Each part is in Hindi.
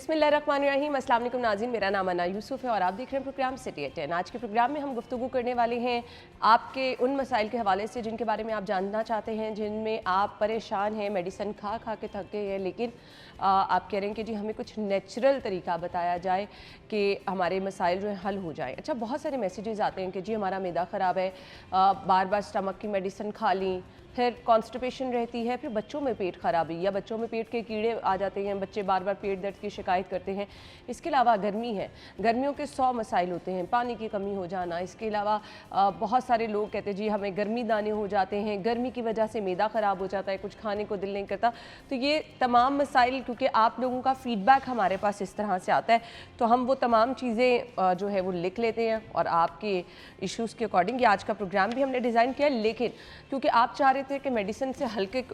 बिस्मिल्लाहिर्रहमानिर्रहीम। अस्सलाम वालेकुम नाज़रीन, मेरा नाम अन्ना यूसुफ है और आप देख रहे हैं प्रोग्राम सिटी एट 10। आज के प्रोग्राम में हम गुफ्तगू करने वाले हैं आपके उन मसाइल के हवाले से जिनके बारे में आप जानना चाहते हैं, जिनमें आप परेशान हैं, मेडिसिन खा खा के थक गए हैं, लेकिन आप कह रहे हैं कि जी हमें कुछ नेचुरल तरीका बताया जाए कि हमारे मसाइल जो है हल हो जाए। अच्छा, बहुत सारे मैसेजेस आते हैं कि जी हमारा मैदा ख़राब है, बार बार स्टमक की मेडिसिन खा ली, फिर कॉन्स्टिपेशन रहती है, फिर बच्चों में पेट खराबी या बच्चों में पेट के कीड़े आ जाते हैं, बच्चे बार बार पेट दर्द की शिकायत करते हैं। इसके अलावा गर्मी है, गर्मियों के 100 मसाइल होते हैं, पानी की कमी हो जाना। इसके अलावा बहुत सारे लोग कहते हैं जी हमें गर्मी दाने हो जाते हैं, गर्मी की वजह से मैदा ख़राब हो जाता है, कुछ खाने को दिल नहीं करता। तो ये तमाम मसाइल, क्योंकि आप लोगों का फ़ीडबैक हमारे पास इस तरह से आता है, तो हम वो तमाम चीज़ें जो है वो लिख लेते हैं और आपके इश्यूज़ के अकॉर्डिंग ये आज का प्रोग्राम भी हमने डिज़ाइन किया। लेकिन क्योंकि आप चाह रहे थे कि मेडिसिन से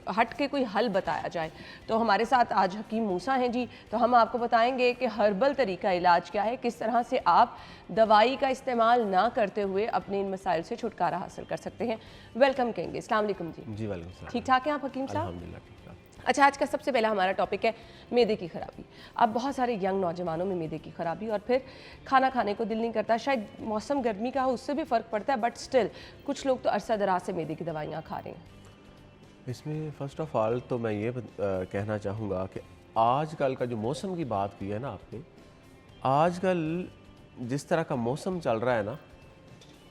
हट के कोई हल बताया जाए, तो हमारे साथ आज हकीम मूसा हैं जी। तो हम आपको बताएंगे कि हर्बल तरीका इलाज क्या है, किस तरह से आप दवाई का इस्तेमाल ना करते हुए अपने इन मसाइल से छुटकारा हासिल कर सकते हैं। वेलकम कहेंगे। अस्सलाम वालेकुम जी। जी वालेकुम सलाम। ठीक ठाक हैं आप हकीम साहब? अल्हम्दुलिल्लाह ठीक ठाक। अच्छा, आज का सबसे पहला हमारा टॉपिक है मैदे की ख़राबी। अब बहुत सारे यंग नौजवानों में मैदे की ख़राबी और फिर खाना खाने को दिल नहीं करता। शायद मौसम गर्मी का हो, उससे भी फ़र्क पड़ता है, बट स्टिल कुछ लोग तो अरसा दराज से मैदे की दवाइयाँ खा रहे हैं। इसमें फ़र्स्ट ऑफ़ ऑल तो मैं ये कहना चाहूँगा कि आजकल का जो मौसम की बात की है ना आपने, आजकल जिस तरह का मौसम चल रहा है ना,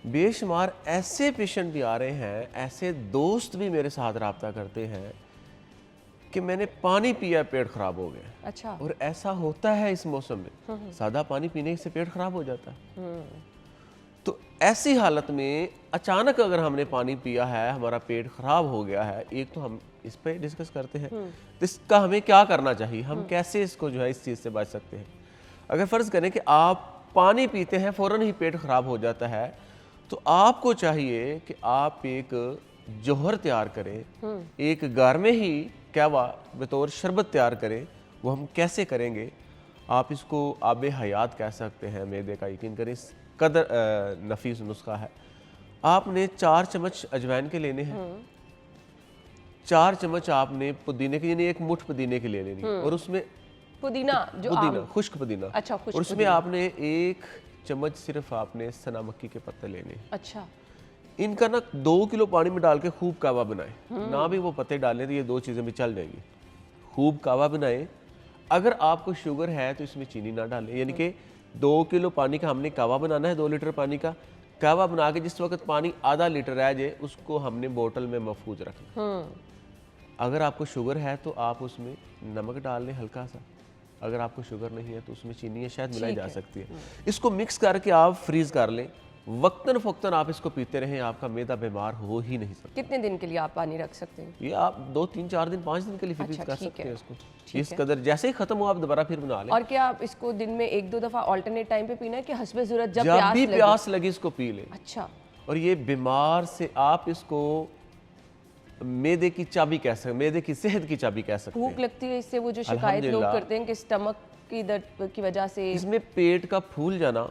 बेशुमार ऐसे पेशेंट भी आ रहे हैं, ऐसे दोस्त भी मेरे साथ रब्ता करते हैं कि मैंने पानी पिया, पेट ख़राब हो गया। अच्छा। और ऐसा होता है इस मौसम में, सादा पानी पीने से पेट ख़राब हो जाता है। तो ऐसी हालत में अचानक अगर हमने पानी पिया है, हमारा पेट ख़राब हो गया है, एक तो हम इस पे डिस्कस करते हैं तो इसका हमें क्या करना चाहिए, हम कैसे इसको जो है इस चीज़ से बच सकते हैं। अगर फ़र्ज़ करें कि आप पानी पीते हैं, फ़ौरन ही पेट ख़राब हो जाता है, तो आपको चाहिए कि आप एक जौहर तैयार करें, एक घर में ही कहवा बतौर शरबत तैयार करें। वो हम कैसे करेंगे, आप इसको आब हयात कह सकते हैं। मैदे का यकीन करें इस कदर नफीस नुस्खा है। आपने 4 चम्मच अजवाइन के लेने हैं, 4 चम्मच आपने पुदीने के, यानी एक मुठ पुदीने के ले लेनी है, और उसमें पुदीना जो पुदीना खुश्क पुदीना। अच्छा, खुश्क और उसमें पुदीना। आपने 1 चम्मच सिर्फ आपने सना मक्की के पत्ते लेने। अच्छा। इनका ना 2 किलो पानी में डाल के खूब कावा बनाए, ना भी वो पत्ते डालें तो ये 2 चीज़ें भी चल जाएंगी। खूब कावा बनाएं। अगर आपको शुगर है तो इसमें चीनी ना डालें, यानी कि 2 किलो पानी का हमने कावा बनाना है, 2 लीटर पानी का कावा बना के जिस वक्त पानी आधा लीटर रह जाए उसको हमने बोतल में महफूज रखना। अगर आपको शुगर है तो आप उसमें नमक डाल लें हल्का सा, अगर आपको शुगर नहीं है तो उसमें चीनी या शायद मिलाई जा सकती है। इसको मिक्स करके आप फ्रीज कर लें, वक्तन फ़ौक्तन आप इसको पीते रहें, आपका मैदा बीमार हो ही नहीं सकता। कितने दिन के लिए आप पानी रख सकते हैं? ये आप 2 3 4 दिन 5 दिन के लिए फ्रीज अच्छा, कर ठीक सकते है। हैं इसको। इस कदर जैसे ही खत्म हो आप दोबारा फिर बना लें। और क्या आप इसको दिन में 1-2 दफ़ा अल्टरनेट टाइम पे पीना है कि हस्बे ज़रूरत जब जब भी लगे? प्यास लगे इसको पी लें। अच्छा। और ये बीमार से आप इसको मैदे की चाबी कह सकते, मैदे की सेहत की चाबी कह सकते भूख हैं। लगती है इससे, वो जो शिकायत लोग करते हैं कि स्टमक की दर्द की वजह से। इसमें पेट का फूल जाना,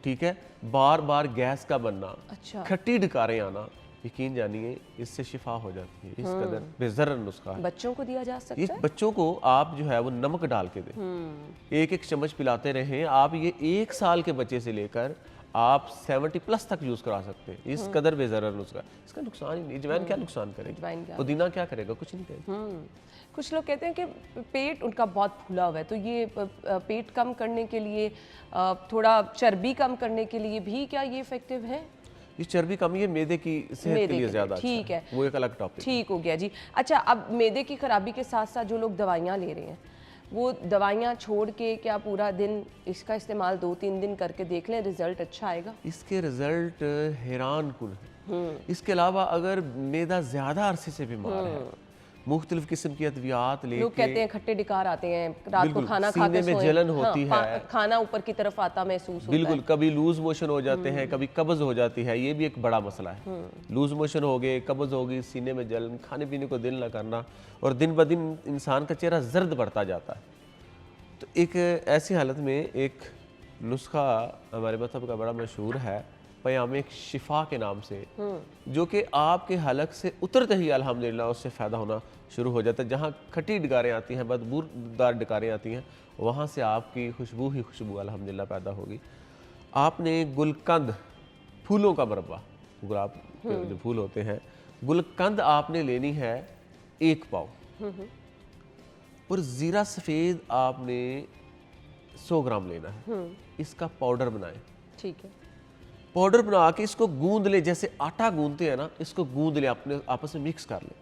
ठीक है, बार बार गैस का बनना, अच्छा। खट्टी डकारें आना, यकीन जानिए इससे शिफा हो जाती है। इस कदर बेज़रर नुस्खा है। बच्चों को दिया जा सकता ये है? बच्चों को आप जो है वो नमक डाल के दें, 1-1 चम्मच पिलाते रहें। आप ये 1 साल के बच्चे से लेकर आप 70+ तक यूज़ करा सकते हैं। इस कदर बेज़रर नुस्खा, इसका नुकसान ही नहीं। अजवाइन क्या नुकसान करेगी, पुदीना क्या करेगा, कुछ नहीं करेगा। कुछ लोग कहते हैं कि पेट उनका बहुत फूला हुआ है, तो ये पेट कम करने के लिए, थोड़ा चर्बी कम करने के लिए भी क्या ये इफेक्टिव है? ये चर्बी कम, ये मैदे की सेहत के लिए ज़्यादा अच्छा ठीक है, वो एक अलग टॉपिक। ठीक हो गया जी। अच्छा, अब मैदे की खराबी के साथ साथ जो लोग दवाइयाँ ले रहे हैं, वो दवाइयाँ छोड़ के क्या पूरा दिन इसका इस्तेमाल 2-3 दिन करके देख लें, रिजल्ट अच्छा आएगा? इसके रिजल्ट हैरान कुन है। इसके अलावा अगर मैदा ज़्यादा अरसे से बीमार है, मुख्तलिफ किस्म की अद्वियात लेके, लोग कहते हैं खट्टे डिकार आते हैं, रात को खाना खा के सीने में जलन होती है, खाना ऊपर की तरफ आता महसूस होता है। बिल्कुल, कभी लूज मोशन हो जाते हैं, कभी कब्ज हो जाती है, ये भी एक बड़ा मसला है। लूज मोशन हो गए, कब्ज हो गई, सीने में जलन, खाने पीने को दिल ना करना, और दिन ब दिन इंसान का चेहरा जर्द बढ़ता जाता है। तो एक ऐसी हालत में एक नुस्खा हमारे मज़हब का बड़ा मशहूर है, पयाम शिफा के नाम से, जो कि आपके हलक से उतरते ही अल्हम्दुलिल्लाह उससे फ़ायदा होना शुरू हो जाता है। जहाँ खट्टी डकारें आती हैं, बदबूदार डकारें आती हैं, वहाँ से आपकी खुशबू ही खुशबू अल्हम्दुलिल्लाह पैदा होगी। आपने गुलकंद, फूलों का मरबा, गुलाब के जो फूल होते हैं, गुलकंद आपने लेनी है 1 पाव, और ज़ीरा सफ़ेद आपने 100 ग्राम लेना है। इसका पाउडर बनाएं। ठीक है। पाउडर बना के इसको गूंद ले, जैसे आटा गूंदते हैं ना, इसको गूंद ले, अपने आपस में मिक्स कर ले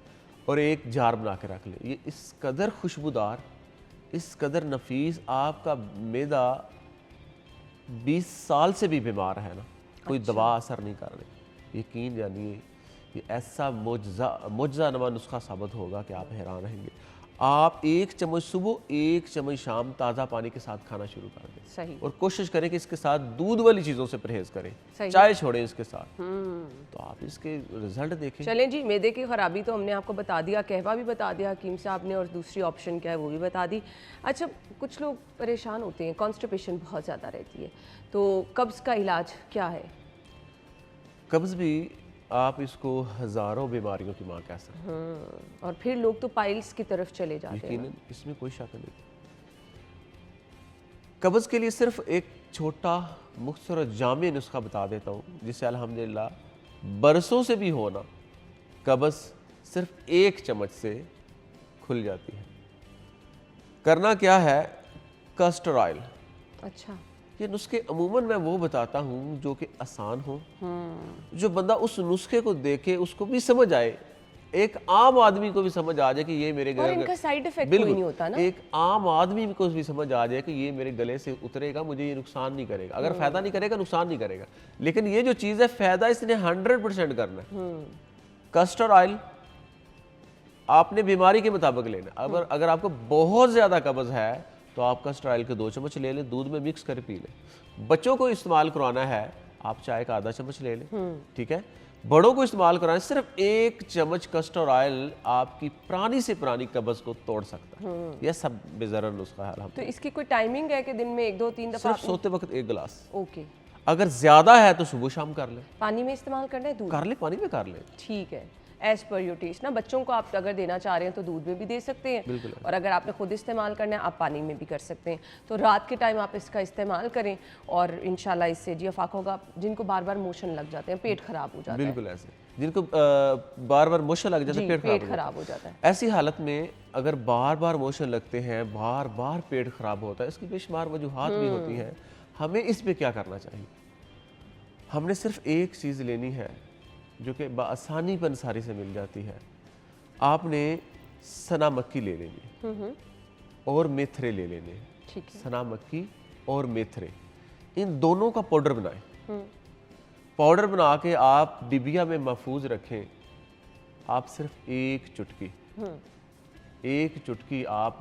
और एक जार बना के रख ले। ये इस कदर खुशबूदार, इस कदर नफीस, आपका मैदा 20 साल से भी बीमार है ना, कोई दवा असर नहीं कर रही, यकीन जानिए ये ऐसा मुजज़ा नमा नुस्खा साबित होगा कि आप हैरान रहेंगे। आप 1 चम्मच सुबह 1 चम्मच शाम ताज़ा पानी के साथ खाना शुरू कर दें। सही। और कोशिश करें कि इसके साथ दूध वाली चीज़ों से परहेज करें, चाय छोड़ें इसके साथ, तो आप इसके रिजल्ट देखें। चलें जी, मैदे की ख़राबी तो हमने आपको बता दिया, कहवा भी बता दिया हकीम साहब ने, और दूसरी ऑप्शन क्या है वो भी बता दी। अच्छा, कुछ लोग परेशान होते हैं, कॉन्स्टिपेशन बहुत ज़्यादा रहती है, तो कब्ज़ का इलाज क्या है? कब्ज़ भी आप इसको हज़ारों बीमारियों की माँ कह सकते हैं। और फिर लोग तो पाइल्स की तरफ चले जाते हैं। यकीनन, इसमें कोई शक नहीं। कब्ज़ के लिए सिर्फ एक छोटा मुख्तसर और जामे नुस्खा बता देता हूँ, जिससे अल्हम्दुलिल्लाह बरसों से भी होना कब्ज़ सिर्फ 1 चम्मच से खुल जाती है। करना क्या है, कस्टर ऑयल। अच्छा। ये नुस्खे अमूमन मैं वो बताता हूँ जो कि आसान हो, जो बंदा उस नुस्खे को देखे उसको भी समझ आए, एक आम आदमी को भी समझ आ जाए कि ये मेरे गले, और इनका साइड इफेक्ट कोई नहीं होता ना, एक आम आदमी को भी समझ आ जाए कि ये मेरे गले से उतरेगा, मुझे ये नुकसान नहीं करेगा। अगर फायदा नहीं करेगा, नुकसान नहीं करेगा, लेकिन ये जो चीज़ है फायदा इसने 100% करना है। कस्टर ऑयल आपने बीमारी के मुताबिक लेना। अगर आपको बहुत ज़्यादा कब्ज़ है तो आप कस्टर ऑयल के 2 चम्मच ले लें, दूध में मिक्स कर पी लें। बच्चों को इस्तेमाल करवाना है, आप चाय का आधा चम्मच ले लें, ठीक है। बड़ों को इस्तेमाल कराएं, सिर्फ 1 चम्मच कस्टर ऑयल आपकी पुरानी से पुरानी कब्ज़ को तोड़ सकता है। यह सब बेज़रर नुस्खा है। तो इसकी कोई टाइमिंग है कि दिन में 1, 2, 3 दफ़ा? सिर्फ सोते वक्त 1 गिलास। ओके। अगर ज़्यादा है तो सुबह शाम कर लें। पानी में इस्तेमाल करना है? दूध कर ले, पानी में कर लें। ठीक है, एज पर योर टेस्ट ना। बच्चों को आप अगर देना चाह रहे हैं तो दूध में भी दे सकते हैं, बिल्कुल। और अगर आपने खुद इस्तेमाल करना है आप पानी में भी कर सकते हैं। तो रात के टाइम आप इसका इस्तेमाल करें और इंशाल्लाह इससे जी अफाक होगा। जिनको बार बार मोशन लग जाते हैं, पेट खराब हो जाता है, बिल्कुल ऐसे जिनको बार बार मोशन लग जाता है, पेट खराब हो जाता है, ऐसी हालत में अगर बार बार मोशन लगते हैं, बार बार पेट खराब होता है, इसकी बेशुमार वजूहात भी होती हैं। हमें इस पे क्या करना चाहिए? हमने सिर्फ एक चीज़ लेनी है जो कि बआसानी पंसारी से मिल जाती है। आपने सना मक्की ले लेनी और मेथरे ले लेने। ठीक है। सना मक्की और मेथरे, इन दोनों का पाउडर बनाएं। पाउडर बना के आप डिबिया में महफूज रखें। आप सिर्फ 1 चुटकी आप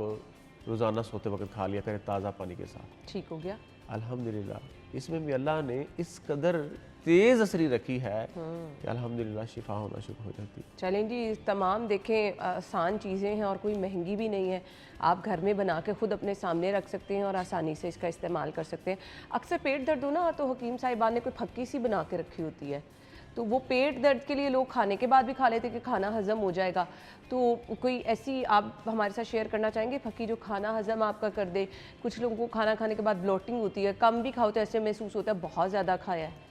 रोज़ाना सोते वक्त खा लिया करें ताज़ा पानी के साथ। ठीक हो गया। अल्हम्दुलिल्लाह इसमें भी अल्लाह ने इस कदर तेज़ असरी रखी है कि अल्हम्दुलिल्लाह शिफा होना शुरू हो जाती है। चलें जी, तमाम देखें आसान चीज़ें हैं और कोई महंगी भी नहीं है। आप घर में बना के ख़ुद अपने सामने रख सकते हैं और आसानी से इसका इस्तेमाल कर सकते हैं। अक्सर पेट दर्द हो ना तो हकीम साहिबा ने कोई फक्की सी बना के रखी होती है, तो वो पेट दर्द के लिए लोग खाने के बाद भी खा लेते कि खाना हज़म हो जाएगा। तो कोई ऐसी आप हमारे साथ शेयर करना चाहेंगे फक्की जो खाना हज़म आपका कर दे? कुछ लोगों को खाना खाने के बाद ब्लोटिंग होती है, कम भी खाओ तो ऐसे महसूस होता है बहुत ज़्यादा खाया है।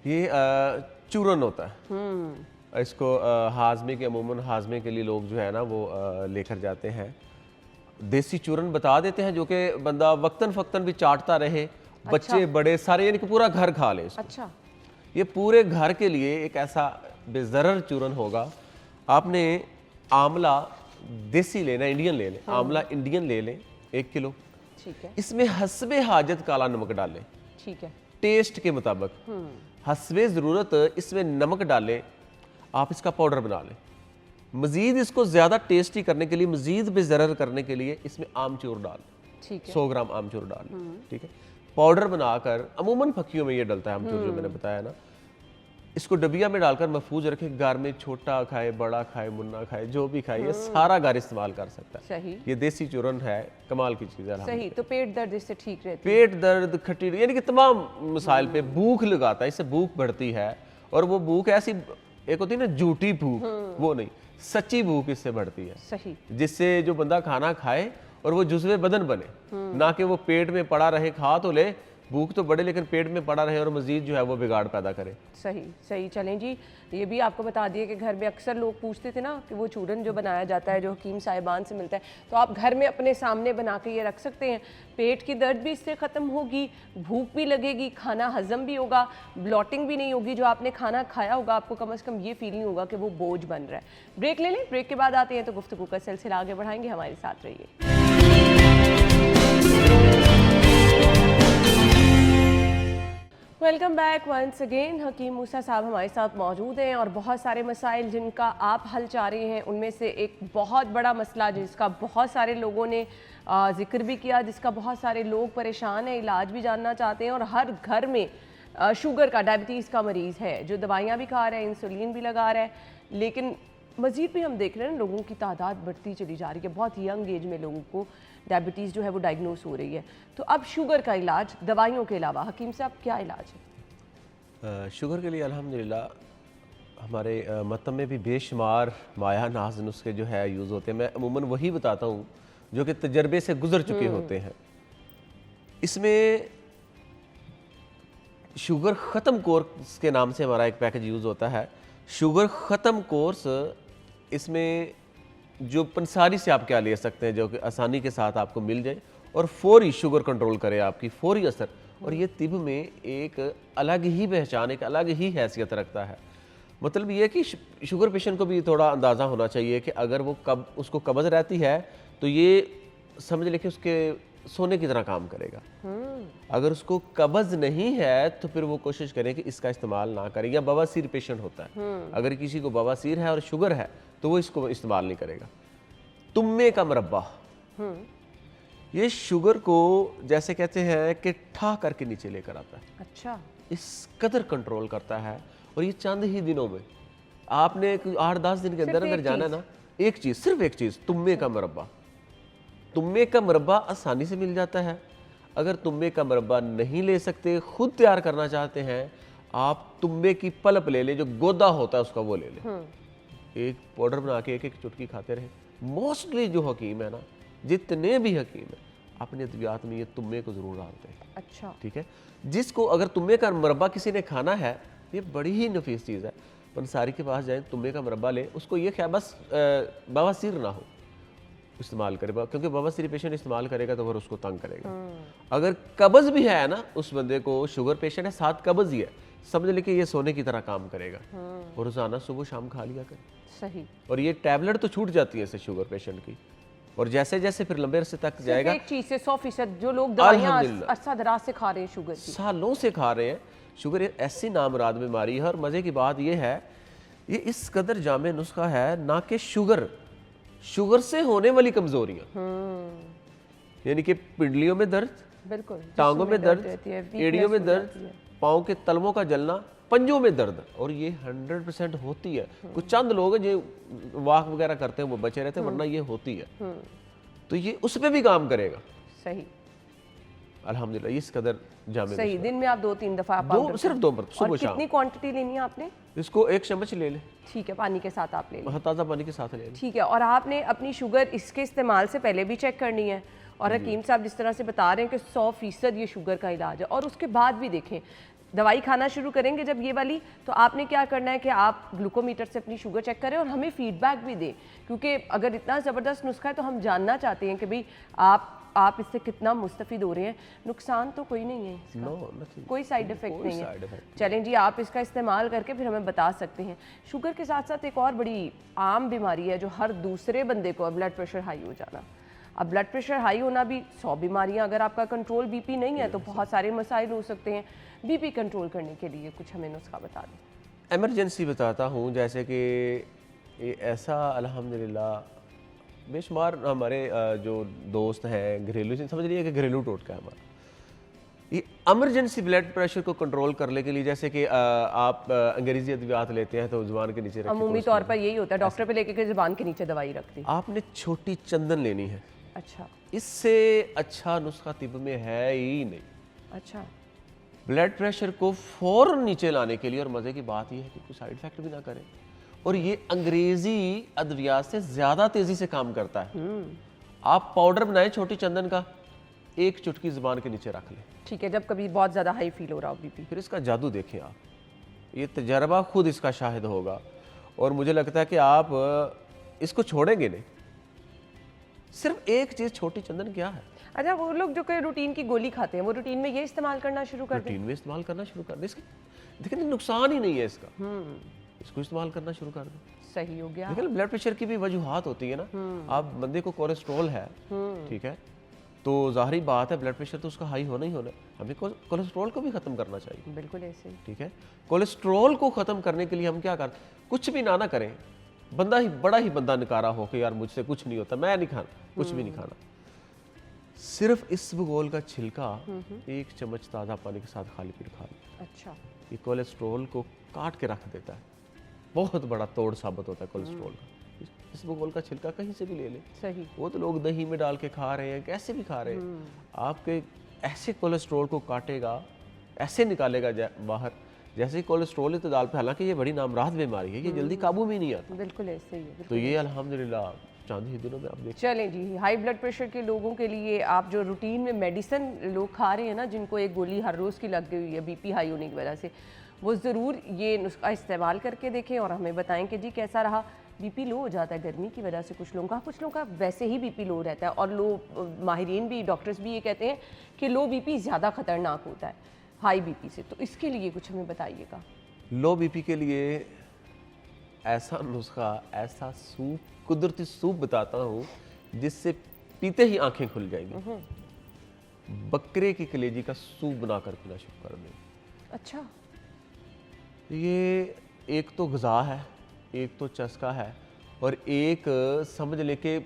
ये चूरन होता है। इसको हाजमे के अमूमन हाजमे के लिए लोग जो है ना वो लेकर जाते हैं। देसी चूरन बता देते हैं जो कि बंदा वक्तन फ़क्तन भी चाटता रहे। अच्छा। बच्चे बड़े सारे, यानी कि पूरा घर खा ले इसको। अच्छा। ये पूरे घर के लिए एक ऐसा बेज़रर चूरन होगा। आपने आंवला देसी लेना, इंडियन ले लें। आंवला इंडियन ले लें 1 किलो। ठीक है। इसमें हस्बे हाजत काला नमक डालें। ठीक है। टेस्ट के मुताबिक हस्बे ज़रूरत इसमें नमक डालें। आप इसका पाउडर बना लें। मज़ीद इसको ज़्यादा टेस्टी करने के लिए, मज़ीद बेज़रर करने के लिए इसमें आमचूर डाल, ठीक है, 100 ग्राम आमचूर डाल, ठीक है। पाउडर बनाकर, अमूमन फक्कियों में ये डलता है आमचूर जो मैंने बताया ना, इसको डबिया में डालकर महफूज रखें, घर में छोटा खाए, बड़ा खाए, मुन्ना खाए, जो भी खाए, ये सारा घर इस्तेमाल कर सकता है। सही। ये देसी चूरन है, कमाल की चीज़ है। सही। तो पेट दर्द इससे ठीक रहती है? पेट दर्द, खट्टी, यानी कि तमाम मसाइल पे भूख लगाता है, इससे भूख बढ़ती है। और वो भूख ऐसी एक होती है ना झूठी भूख, वो नहीं, सच्ची भूख इससे बढ़ती है। सही। जिससे जो बंदा खाना खाए और वो जुज़्वे बदन बने, ना कि वो पेट में पड़ा रहे, खा तो ले, भूख तो बढ़े लेकिन पेट में पड़ा रहे और मजीद जो है वो बिगाड़ पैदा करे। सही। सही। चलें जी, ये भी आपको बता दिए कि घर में अक्सर लोग पूछते थे ना कि वो चूरन जो बनाया जाता है जो हकीम साहिबान से मिलता है, तो आप घर में अपने सामने बना के ये रख सकते हैं। पेट की दर्द भी इससे ख़त्म होगी, भूख भी लगेगी, खाना हजम भी होगा, ब्लॉटिंग भी नहीं होगी। जो आपने खाना खाया होगा आपको कम से कम ये फीलिंग होगा कि वो बोझ बन रहा है। ब्रेक ले लें, ब्रेक के बाद आते हैं तो गुफ्तगू का सिलसिला आगे बढ़ाएंगे। हमारे साथ रहिए। Welcome back once again. Hakim Musa sahab हमारे साथ मौजूद हैं और बहुत सारे मसाइल जिनका आप हल चाह रहे हैं, उनमें से एक बहुत बड़ा मसला जिसका बहुत सारे लोगों ने जिक्र भी किया, जिसका बहुत सारे लोग परेशान हैं, इलाज भी जानना चाहते हैं। और हर घर में शुगर का, डायबिटीज़ का मरीज़ है जो दवाइयाँ भी खा रहा है, इंसुलिन भी लगा रहा है, लेकिन मज़ीद भी हम देख रहे हैं लोगों की तादाद बढ़ती चली जा रही है। बहुत यंग एज में लोगों को डायबिटीज़ जो है वो डायग्नोस हो रही है। तो अब शुगर का इलाज दवाइयों के अलावा हकीम साहब क्या इलाज है? शुगर के लिए अल्हम्दुलिल्लाह हमारे मतम में भी बेशुमार माया नाज नुस्खे जो है यूज़ होते हैं। मैं अमूमन वही बताता हूँ जो कि तजर्बे से गुजर चुके होते हैं। इसमें शुगर ख़त्म कोर्स के नाम से हमारा एक पैकेज यूज़ होता है। शुगर ख़त्म कोर्स, इसमें जो पंसारी से आप क्या ले सकते हैं जो कि आसानी के साथ आपको मिल जाए और फौरी शुगर कंट्रोल करे, आपकी फौरी असर। और ये तिब में एक अलग ही पहचान, एक अलग ही हैसियत रखता है। मतलब ये कि शुगर पेशेंट को भी थोड़ा अंदाज़ा होना चाहिए कि अगर वो उसको कब्ज़ रहती है तो ये समझ ले कि उसके सोने की तरह काम करेगा। अगर उसको कब्ज़ नहीं है तो फिर वो कोशिश करें कि इसका इस्तेमाल ना करें। या बवासीर पेशेंट होता है, अगर किसी को बवासीर है और शुगर है तो वो इसको इस्तेमाल नहीं करेगा। तुम्मे का मुरब्बा, ये शुगर को जैसे कहते हैं कि ठा करके नीचे लेकर आता है। अच्छा। इस कदर कंट्रोल करता है। और ये चंद ही दिनों में, आपने 8-10 दिन के अंदर जाना है ना, एक चीज़, सिर्फ एक चीज़, तुम्मे का मुरब्बा। तुम्मे का मुरब्बा आसानी से मिल जाता है। अगर तुम्मे का मुरब्बा नहीं ले सकते, खुद तैयार करना चाहते हैं, आप तुम्मे की पल्प ले लें, जो गोदा होता है उसका वो ले लें। एक पाउडर बना के एक एक चुटकी खाते रहे। मोस्टली जो हकीम है ना, जितने भी हकीम हैं, अपने अद्वियात में ये तुम्मे को ज़रूर डालते हैं। अच्छा। ठीक है। जिसको अगर तुम्मे का मुरब्बा किसी ने खाना है, ये बड़ी ही नफीस चीज़ है। पंसारी के पास जाए, तुम्मे का मुरब्बा ले, उसको ये ख्याल बस बवासीर ना हो इस्तेमाल करे, क्योंकि बवासीर पेशेंट इस्तेमाल करेगा तो फिर उसको तंग करेगा। अगर कब्ज़ भी है ना, उस बंदे को शुगर पेशेंट है, साथ कब्ज़ ही है, समझ ले कि ये सोने की तरह काम करेगा। और रोज़ाना सुबह शाम खा लिया करे। सही। और ये टैबलेट तो छूट जाती है इससे शुगर पेशेंट की। और जैसे जैसे फिर लंबे अरसे तक जाएगा, एक चीज़ से 100% जो लोग दवाइयाँ अरसा दराज से खा रहे हैं, शुगर की सालों से खा रहे हैं। शुगर एक ऐसी नामुराद बीमारी है। और मज़े की बात ये है, ये इस कदर जामे नुस्खा है ना कि शुगर से होने वाली कमजोरियां, यानी कि पिंडलियों में दर्द, बिल्कुल, टांगों में दर्द, एड़ियों में दर्द, पाँव के तलवों का जलना, पंजों में दर्द, और ये 100% होती है। कुछ चंद लोग हैं जो वॉक वगैरह करते हैं वो बचे रहते हैं, वरना ये होती है। तो ये उस पर भी काम करेगा। सही। अल्हम्दुलिल्लाह इस कदर जामे। सही। दिन में आप 2-3 दफ़ा सिर्फ 2 बार, सुबह शाम। कितनी क्वांटिटी लेनी है आपने? इसको 1 चम्मच ले ले। ठीक है, पानी के साथ आप ले लें। ताज़ा पानी के साथ ले लें। ठीक है। और आपने अपनी शुगर इसके इस्तेमाल से पहले भी चेक करनी है। और हकीम साहब जिस तरह से बता रहे हैं कि 100% ये शुगर का इलाज है, और उसके बाद भी देखें दवाई खाना शुरू करेंगे जब ये वाली, तो आपने क्या करना है कि आप ग्लूकोमीटर से अपनी शुगर चेक करें और हमें फीडबैक भी दें, क्योंकि अगर इतना ज़बरदस्त नुस्खा है तो हम जानना चाहते हैं कि भाई आप इससे कितना मुस्तफ़ीद हो रहे हैं। नुकसान तो कोई नहीं है इसका, कोई साइड इफ़ेक्ट नहीं है। चलें जी, आप इसका इस्तेमाल करके फिर हमें बता सकते हैं। शुगर के साथ साथ एक और बड़ी आम बीमारी है जो हर दूसरे बंदे को, ब्लड प्रेशर हाई हो जाना। अब ब्लड प्रेशर हाई होना भी 100 बीमारियां, अगर आपका कंट्रोल बीपी नहीं है तो बहुत सारे मसाइल हो सकते हैं। बीपी कंट्रोल करने के लिए कुछ हमें नुस्खा बता दें। एमरजेंसी बताता हूँ, जैसे कि ऐसा अल्हम्दुलिल्लाह बेशुमार हमारे जो दोस्त हैं, घरेलू समझ लीजिए कि घरेलू टोटका है हमारा। ये इमरजेंसी ब्लड प्रेशर को कंट्रोल करने के लिए, जैसे कि आप अंग्रेजी अद्वियात लेते हैं तो जुबान के नीचे रखिए, अमूमी तौर पर यही होता है, डॉक्टर पे लेके के जुबान के नीचे दवाई रख दी। आपने छोटी चंदन लेनी है। अच्छा इससे अच्छा नुस्खा तिब में है ही नहीं। अच्छा, ब्लड प्रेशर को फौरन नीचे लाने के लिए, और मज़े की बात यह है कि कोई साइड इफेक्ट भी ना करे, और ये अंग्रेजी अद्वियात से ज़्यादा तेज़ी से काम करता है। आप पाउडर बनाएं छोटी चंदन का, एक चुटकी जुबान के नीचे रख लें, ठीक है, जब कभी बहुत ज़्यादा हाई फील हो रहा हो बीपी। फिर इसका जादू देखें आप, ये तजर्बा खुद इसका शाहिद होगा, और मुझे लगता है कि आप इसको छोड़ेंगे नहीं। सिर्फ एक चीज़, छोटी चंदन क्या है? अच्छा, वो लोग जो कोई रूटीन की गोली खाते हैं वो रूटीन में ये इस्तेमाल करना शुरू कर दें? रूटीन में इस्तेमाल करना शुरू कर दें, इसके देखिए नुकसान ही नहीं है इसका, इसको इस्तेमाल करना शुरू कर दें। सही हो गया। देखिए ब्लड प्रेशर की भी वजूहात होती है ना, आप बंदे को कोलेस्ट्रॉल है, ठीक है, तो जाहिर बात है ब्लड प्रेशर तो उसका हाई होना ही होना है, हमें कोलेस्ट्रॉल को भी ख़त्म करना चाहिए। बिल्कुल ऐसे ही। ठीक है, कोलेस्ट्रॉल को ख़त्म करने के लिए हम क्या करें? कुछ भी ना करें, बंदा ही बड़ा ही बंदा नकारा हो कि यार मुझसे कुछ नहीं होता, मैं नहीं खाना, कुछ भी नहीं खाना, सिर्फ इसबगोल का छिलका 1 चम्मच ताज़ा पानी के साथ खाली पेट खा लें। अच्छा, ये कोलेस्ट्रॉल को काट के रख देता है, बहुत बड़ा तोड़ साबित होता है कोलेस्ट्रॉल का। इसबगोल का छिलका कहीं से भी ले लें, सही। वो तो लोग दही में डाल के खा रहे हैं, कैसे भी खा रहे हैं, आपके ऐसे कोलेस्ट्रॉल को काटेगा, ऐसे निकालेगा बाहर, जैसे ही कोलेस्ट्रॉल इत्तेदाल पे, हालांकि ये बड़ी नामराद बीमारी है, ये जल्दी काबू में नहीं आता। बिल्कुल ऐसे ही है। तो ये अल्हम्दुलिल्लाह चांद ही दिनों में आप देख। चलें जी, हाई ब्लड प्रेशर के लोगों के लिए आप जो रूटीन में मेडिसिन लोग खा रहे हैं ना, जिनको एक गोली हर रोज़ की लग गई है बीपी हाई होने की वजह से, वो ज़रूर ये नुस्खा इस्तेमाल करके देखें और हमें बताएं कि जी कैसा रहा। बीपी लो हो जाता है गर्मी की वजह से कुछ लोगों का वैसे ही बीपी लो रहता है, और लो माहिरीन भी, डॉक्टर्स भी ये कहते हैं कि लो बीपी ज़्यादा ख़तरनाक होता है हाई बीपी से, तो इसके लिए कुछ हमें बताइएगा। लो बीपी के लिए ऐसा नुस्खा, ऐसा सूप, कुदरती सूप बताता हूँ जिससे पीते ही आंखें खुल जाएंगी। बकरे की कलेजी का सूप बनाकर पीना शुरू कर दें। अच्छा, ये एक तो ग़िज़ा है, एक तो चस्का है, और एक समझ लेके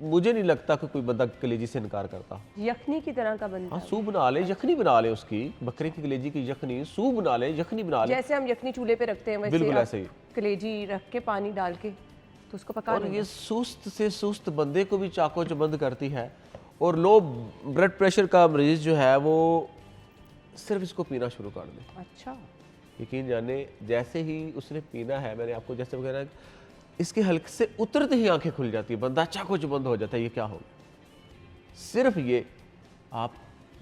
मुझे नहीं लगता कि कोई बंदा कलेजी से इनकार करता। यखनी की तरह का बनता हाँ, है। सूप बना ले, यखनी बना ले, उसकी बकरे की कलेजी की यखनी, सूप बना ले, यखनी बना ले, जैसे हम यखनी चूल्हे पे रखते हैं वैसे बिल्कुल आप ऐसे ही कलेजी रख के पानी डाल के तो उसको पका और लेना। ये सुस्त से सुस्त बंदे को भी चाको चबंद करती है, और लो ब्लड प्रेशर का मरीज जो है वो सिर्फ इसको पीना शुरू कर दे। अच्छा, यकीन जाने जैसे ही उसने पीना है, मैंने आपको जैसे वगैरह, इसके हल्के से उतरते ही आंखें खुल जाती है, बंदा चाको चबंद हो जाता है, ये क्या हो गया। सिर्फ ये आप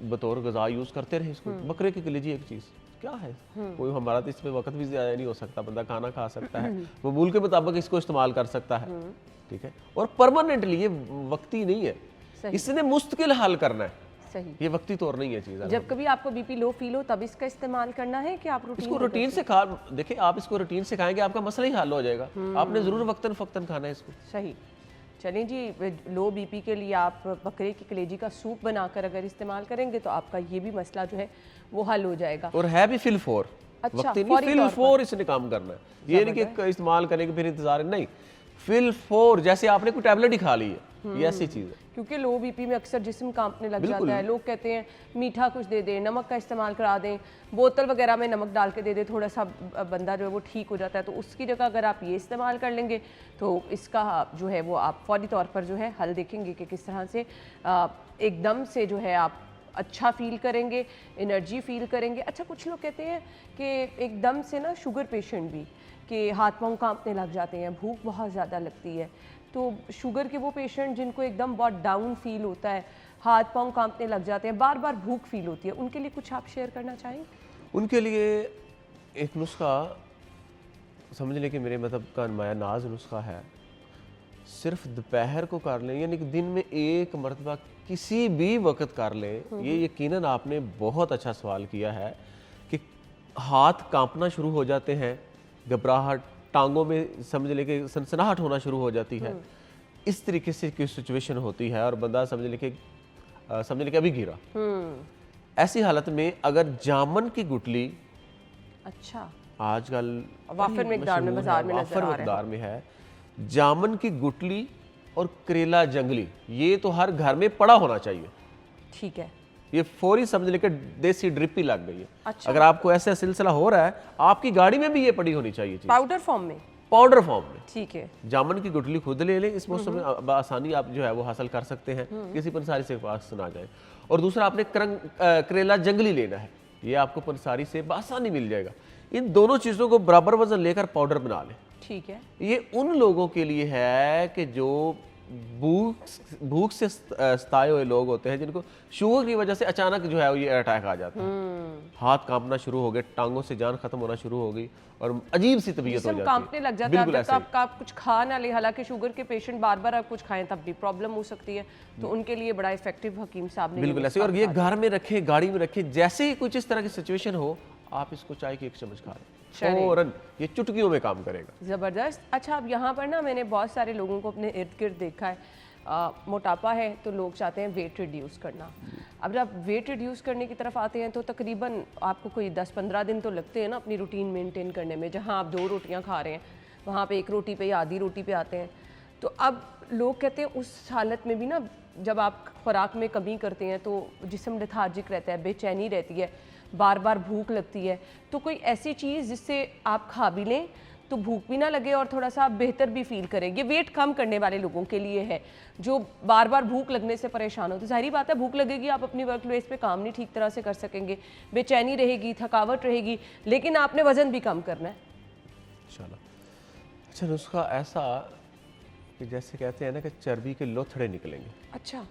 बतौर ग़िज़ा यूज़ करते रहे इसको। बकरे की कलेजी एक चीज़ क्या है, कोई हमारा तो इसमें वक्त भी ज़्यादा नहीं हो सकता, बंदा खाना खा सकता है, मामूल के मुताबिक इसको इस्तेमाल कर सकता है, ठीक है, और परमानेंटली, ये वक्ती नहीं है, इसने मुस्तकिल हल करना है, सही। ये वक्ती तौर नहीं है चीज़। जब कभी आपको बीपी लो फील हो तब इसका इस्तेमाल करना है कि आप इसको रूटीन से खा, देखिए आप इसको रूटीन से खाएंगे आपका मसला ही हल हो जाएगा। आपने ज़रूर वक्तन फ़क्तन खाना है इसको। सही। चलें जी, लो बीपी के लिए आप बकरे की कलेजी का सूप बनाकर अगर इस्तेमाल करेंगे तो आपका ये भी मसला जो है वो हल हो जाएगा। और है भी फिल फोर, अच्छा, वक्ती नहीं, फिल फोर इसने काम करना है। ये नहीं कि इस्तेमाल करेंगे फिर इंतजार नहीं, फिल फोर, जैसे आपने कोई टैबलेट ही खा ली है, ये ऐसी चीज़ है। क्योंकि लो बीपी में अक्सर जिस्म कांपने लग जाता है, लोग कहते हैं मीठा कुछ दे दें, नमक का इस्तेमाल करा दें, बोतल वगैरह में नमक डाल के दे दें, थोड़ा सा बंदा जो है वो ठीक हो जाता है, तो उसकी जगह अगर आप ये इस्तेमाल कर लेंगे तो इसका जो है वो आप फौरी तौर पर जो है हल देखेंगे कि किस तरह से एकदम से जो है आप अच्छा फील करेंगे, एनर्जी फील करेंगे। अच्छा, कुछ लोग कहते हैं कि एकदम से ना शुगर पेशेंट भी कि हाथ पाँव कांपने लग जाते हैं, भूख बहुत ज़्यादा लगती है, तो शुगर के वो पेशेंट जिनको एकदम बहुत डाउन फील होता है, हाथ पाँव कांपने लग जाते हैं, बार बार भूख फील होती है, उनके लिए कुछ आप शेयर करना चाहेंगे? उनके लिए एक नुस्खा समझ लें कि मेरे मतलब का नुमाया नाज नुस्खा है, सिर्फ दोपहर को कर लें, यानी कि दिन में एक मरतबा किसी भी वक्त कर लें। ये यकीनन आपने बहुत अच्छा सवाल किया है कि हाथ कांपना शुरू हो जाते हैं, घबराहट, टांगों में समझ ले कि सनसनाहट होना शुरू हो जाती है, इस तरीके से की सिचुएशन होती है और बंदा समझ ले कि अभी गिरा। ऐसी हालत में अगर जामन की गुटली, अच्छा, आजकल वाफर मिकदार में बाजार में नजर आ रहा है, मिकदार में है, जामन की गुटली और करेला जंगली, ये तो हर घर में पड़ा होना चाहिए। ठीक है, ये फौरी समझ लेकर देसी ड्रिप ही लग गई है। अच्छा। अगर आपको ऐसा सिलसिला हो रहा है, आपकी गाड़ी में भी ये पड़ी होनी चाहिए चीज, पाउडर फॉर्म में। पाउडर फॉर्म में। ठीक है। जामुन की गुठली खुद ले लें, इस मौसम में आसानी आप जो है वो हासिल कर सकते हैं, किसी पंसारी से पास ना जाए। और दूसरा आपने करेला जंगली लेना है, ये आपको पंसारी से आसानी मिल जाएगा। इन दोनों चीज़ों को बराबर वजन लेकर पाउडर बना लें। ठीक है। ये उन लोगों के लिए है कि जो भूख से सताए हुए लोग होते हैं, जिनको शुगर की वजह से अचानक जो है ये अटैक आ जाता है, हाथ कांपना शुरू हो गए, टांगों से जान खत्म होना शुरू हो गई और अजीब सी तबीयत हो जाती है, कांपने लग जाता है। बिल्कुल तो ऐसे ही। आपका आप कुछ खा ना ले, हालांकि शुगर के पेशेंट बार बार आप कुछ खाएं तब भी प्रॉब्लम हो सकती है, तो उनके लिए बड़ा इफेक्टिव हकीम साहब ने बिल्कुल ऐसे। और ये घर में रखे, गाड़ी में रखे, जैसे ही कुछ इस तरह की सिचुएशन हो, आप इसको चाय की 1 चम्मच खा लें, फौरन ये चुटकियों में काम करेगा। ज़बरदस्त। अच्छा, अब यहाँ पर ना मैंने बहुत सारे लोगों को अपने इर्द गिर्द देखा है, मोटापा है तो लोग चाहते हैं वेट रिड्यूस करना। अब जब वेट रिड्यूस करने की तरफ आते हैं तो तकरीबन आपको कोई 10-15 दिन तो लगते हैं ना अपनी रूटीन मेंटेन करने में। जहाँ आप 2 रोटियाँ खा रहे हैं, वहाँ पे 1 रोटी पे या आधी रोटी पे आते हैं। तो अब लोग कहते हैं उस हालत में भी ना, जब आप खुराक में कमी करते हैं तो जिस्म लेथार्जिक रहता है, बेचैनी रहती है, बार बार भूख लगती है। तो कोई ऐसी चीज़ जिससे आप खा भी लें तो भूख भी ना लगे और थोड़ा सा आप बेहतर भी फील करें। ये वेट कम करने वाले लोगों के लिए है जो बार बार भूख लगने से परेशान हो। तो जाहिर बात है, भूख लगेगी, आप अपनी वर्क प्लेस पे काम नहीं ठीक तरह से कर सकेंगे, बेचैनी रहेगी, थकावट रहेगी, लेकिन आपने वजन भी कम करना है इंशाल्लाह। अच्छा, नुस्खा ऐसा कि जैसे कहते हैं ना कि चर्बी के लोथड़े निकलेंगे। अच्छा।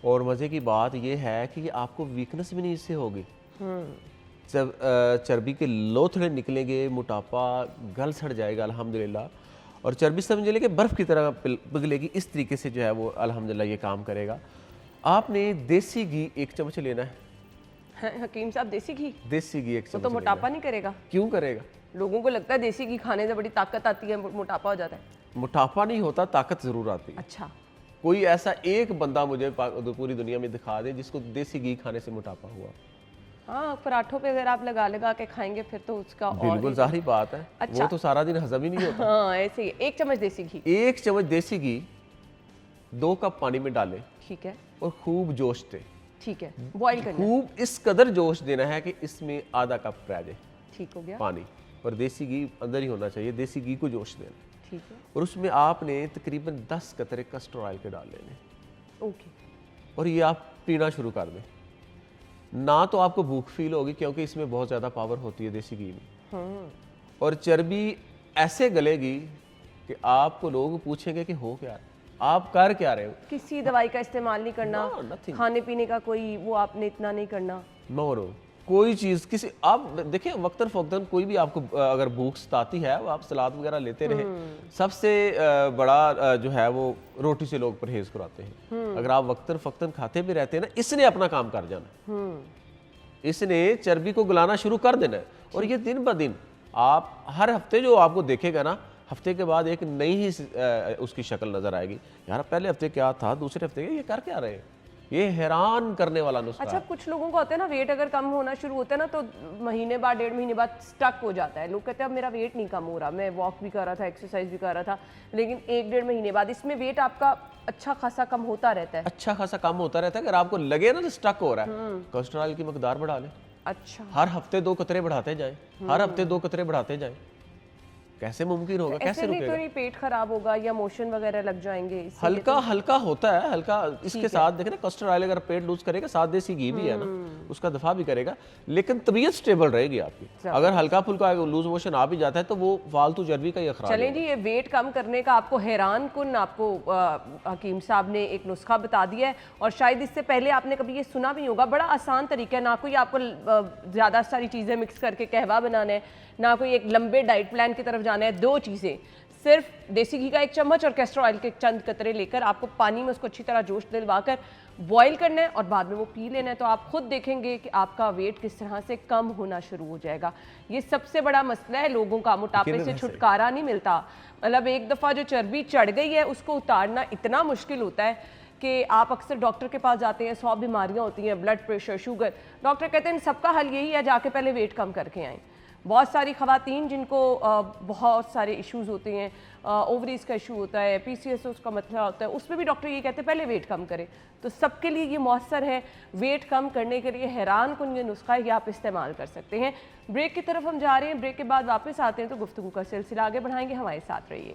और मज़े की बात यह है कि आपको वीकनेस भी नहीं इससे होगी। जब चर्बी के लोथड़े निकलेंगे, मोटापा गल सड़ जाएगा अल्हम्दुलिल्लाह, और चर्बी समझ लें कि बर्फ़ की तरह पिघलेगी। इस तरीके से जो है वो अल्हम्दुलिल्लाह ये काम करेगा। आपने देसी घी 1 चम्मच लेना है। हकीम साहब, देसी घी? देसी घी 1 चम्मच तो मोटापा नहीं करेगा? क्यों करेगा? लोगों को लगता है देसी घी खाने से बड़ी ताकत आती है, मोटापा हो जाता है। मोटापा नहीं होता, ताकत ज़रूर आती है। अच्छा। कोई ऐसा एक बंदा मुझे पूरी दुनिया में दिखा दे जिसको देसी घी खाने से मोटापा हुआ। हाँ, पराठों पे अगर आप लगा के खाएंगे फिर तो उसका और बिल्कुल जाहिर बात है। अच्छा। वो तो सारा दिन हजम ही नहीं होता। हाँ, ऐसे ही 1 चम्मच देसी घी। 1 चम्मच देसी घी 2 कप पानी में डालें। ठीक है। और खूब जोश दे। ठीक है, बॉईल करना है। खूब इस कदर जोश देना है कि इसमें आधा कप रह जाए। ठीक हो गया। पानी और देसी घी अंदर ही होना चाहिए, देसी घी को जोश देना। ठीक है। और उसमें आपने तकरीबन 10 कतरे कस्टर्ड ऑयल के डाल लेने। ओके। और ये आप पीना शुरू कर दें। ना तो आपको भूख फील होगी क्योंकि इसमें बहुत ज़्यादा पावर होती है देसी घी में, और चर्बी ऐसे गलेगी कि आपको लोग पूछेंगे कि हो क्या, आप कर क्या रहे हो। किसी दवाई का इस्तेमाल नहीं करना, nothing। खाने पीने का कोई वो आपने इतना नहीं करना। नो, कोई चीज़ किसी, आप देखिए वक्तन फ़ौक्तन कोई भी आपको अगर भूख सताती है, वो आप सलाद वगैरह लेते रहे। सबसे बड़ा जो है वो रोटी से लोग परहेज कराते हैं। अगर आप वक्तन फ़ौक्तन खाते भी रहते हैं ना, इसने अपना काम कर जाना, इसने चर्बी को गलाना शुरू कर देना है। और ये दिन ब दिन आप हर हफ्ते जो आपको देखेगा ना, हफ्ते के बाद एक नई ही उसकी शक्ल नजर आएगी। यार पहले हफ्ते क्या था, दूसरे हफ्ते ये कर क्या रहे हैं। ये हैरान करने वाला नुस्खा। अच्छा, कुछ लोगों को होता है ना, वेट अगर कम होना शुरू होता है ना तो महीने बाद 1.5 महीने बाद स्टक हो जाता है। लोग कहते हैं अब मेरा वेट नहीं कम हो रहा, मैं वॉक भी कर रहा था, एक्सरसाइज भी कर रहा था, लेकिन 1-1.5 महीने बाद इसमें वेट आपका अच्छा खासा कम होता रहता है। अच्छा खासा कम होता रहता है। अगर आपको लगे ना तो स्टक हो रहा है, कस्टर्ड ऑयल की मकदार बढ़ा लें। अच्छा। हर हफ्ते 2 कतरे बढ़ाते जाएं, हर हफ्ते 2 कतरे बढ़ाते जाएं। कैसे मुमकिन होगा, कैसे रुकेगा? तो नहीं पेट खराब होगा या मोशन वगैरह लग जाएंगे? हल्का हल्का होता है, हल्का। इसके साथ देखें ना, कस्टर्ड ऑयल अगर पेट लूज करेगा, साथ देसी घी भी है ना, उसका दफा भी करेगा, लेकिन तबीयत स्टेबल रहेगी आपकी। अगर हल्का फुल्का लूज मोशन आ भी जाता है तो वो फालतू चर्बी का ही अखराज। चलें जी, ये वेट कम करने का आपको हैरान कुन आपको हकीम साहब ने एक नुस्खा बता दिया है, और शायद इससे पहले आपने कभी ये सुना भी होगा। बड़ा आसान तरीका है, ना कोई आपको ज़्यादा सारी चीज़ें मिक्स करके कहवा बनाना है, ना कोई एक लंबे डाइट प्लान की तरफ जाना है। 2 चीज़ें, सिर्फ देसी घी का 1 चम्मच और कैस्टर ऑयल के चंद कतरे लेकर आपको पानी में उसको अच्छी तरह जोश दिलवाकर बॉईल करना है और बाद में वो पी लेना है। तो आप खुद देखेंगे कि आपका वेट किस तरह से कम होना शुरू हो जाएगा। ये सबसे बड़ा मसला है लोगों का, मोटापे से छुटकारा नहीं मिलता। मतलब एक दफ़ा जो चर्बी चढ़ गई है उसको उतारना इतना मुश्किल होता है कि आप अक्सर डॉक्टर के पास जाते हैं, 100 बीमारियाँ होती हैं, ब्लड प्रेशर, शुगर। डॉक्टर कहते हैं सबका हल यही है, जाके पहले वेट कम करके आएँ। बहुत सारी ख़वातीन जिनको बहुत सारे इश्यूज़ होते हैं, ओवरीज का इशू होता है, PCOS का मसला होता है, उसमें भी डॉक्टर ये कहते हैं पहले वेट कम करें। तो सबके लिए ये मौसर है। वेट कम करने के लिए हैरान कुन ये नुस्खा है, ये आप इस्तेमाल कर सकते हैं। ब्रेक की तरफ हम जा रहे हैं, ब्रेक के बाद वापस आते हैं तो गुफ्तगू का सिलसिला आगे बढ़ाएंगे। हमारे साथ रहिए।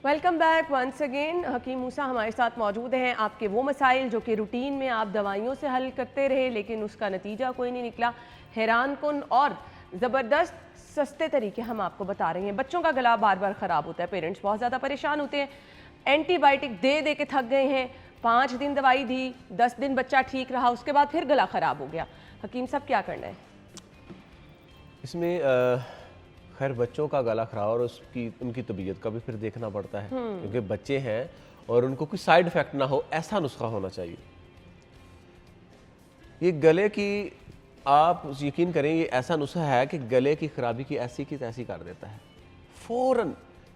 Welcome back once again. Hakim Musa हमारे साथ मौजूद हैं। आपके वो मसाइल जो कि रूटीन में आप दवाइयों से हल करते रहे लेकिन उसका नतीजा कोई नहीं निकला, हैरान कुन और ज़बरदस्त सस्ते तरीके हम आपको बता रहे हैं। बच्चों का गला बार बार ख़राब होता है, पेरेंट्स बहुत ज़्यादा परेशान होते हैं, एंटीबायोटिक दे दे के थक गए हैं, 5 दिन दवाई दी, 10 दिन बच्चा ठीक रहा, उसके बाद फिर गला ख़राब हो गया। हकीम साहब क्या करना है इसमें? खैर बच्चों का गला खराब और उनकी तबीयत का भी फिर देखना पड़ता है, क्योंकि बच्चे हैं और उनको कोई साइड इफेक्ट ना हो, ऐसा नुस्खा होना चाहिए। ये गले की, आप यकीन करें, ये ऐसा नुस्खा है कि गले की खराबी की तैसी कर देता है फ़ौरन।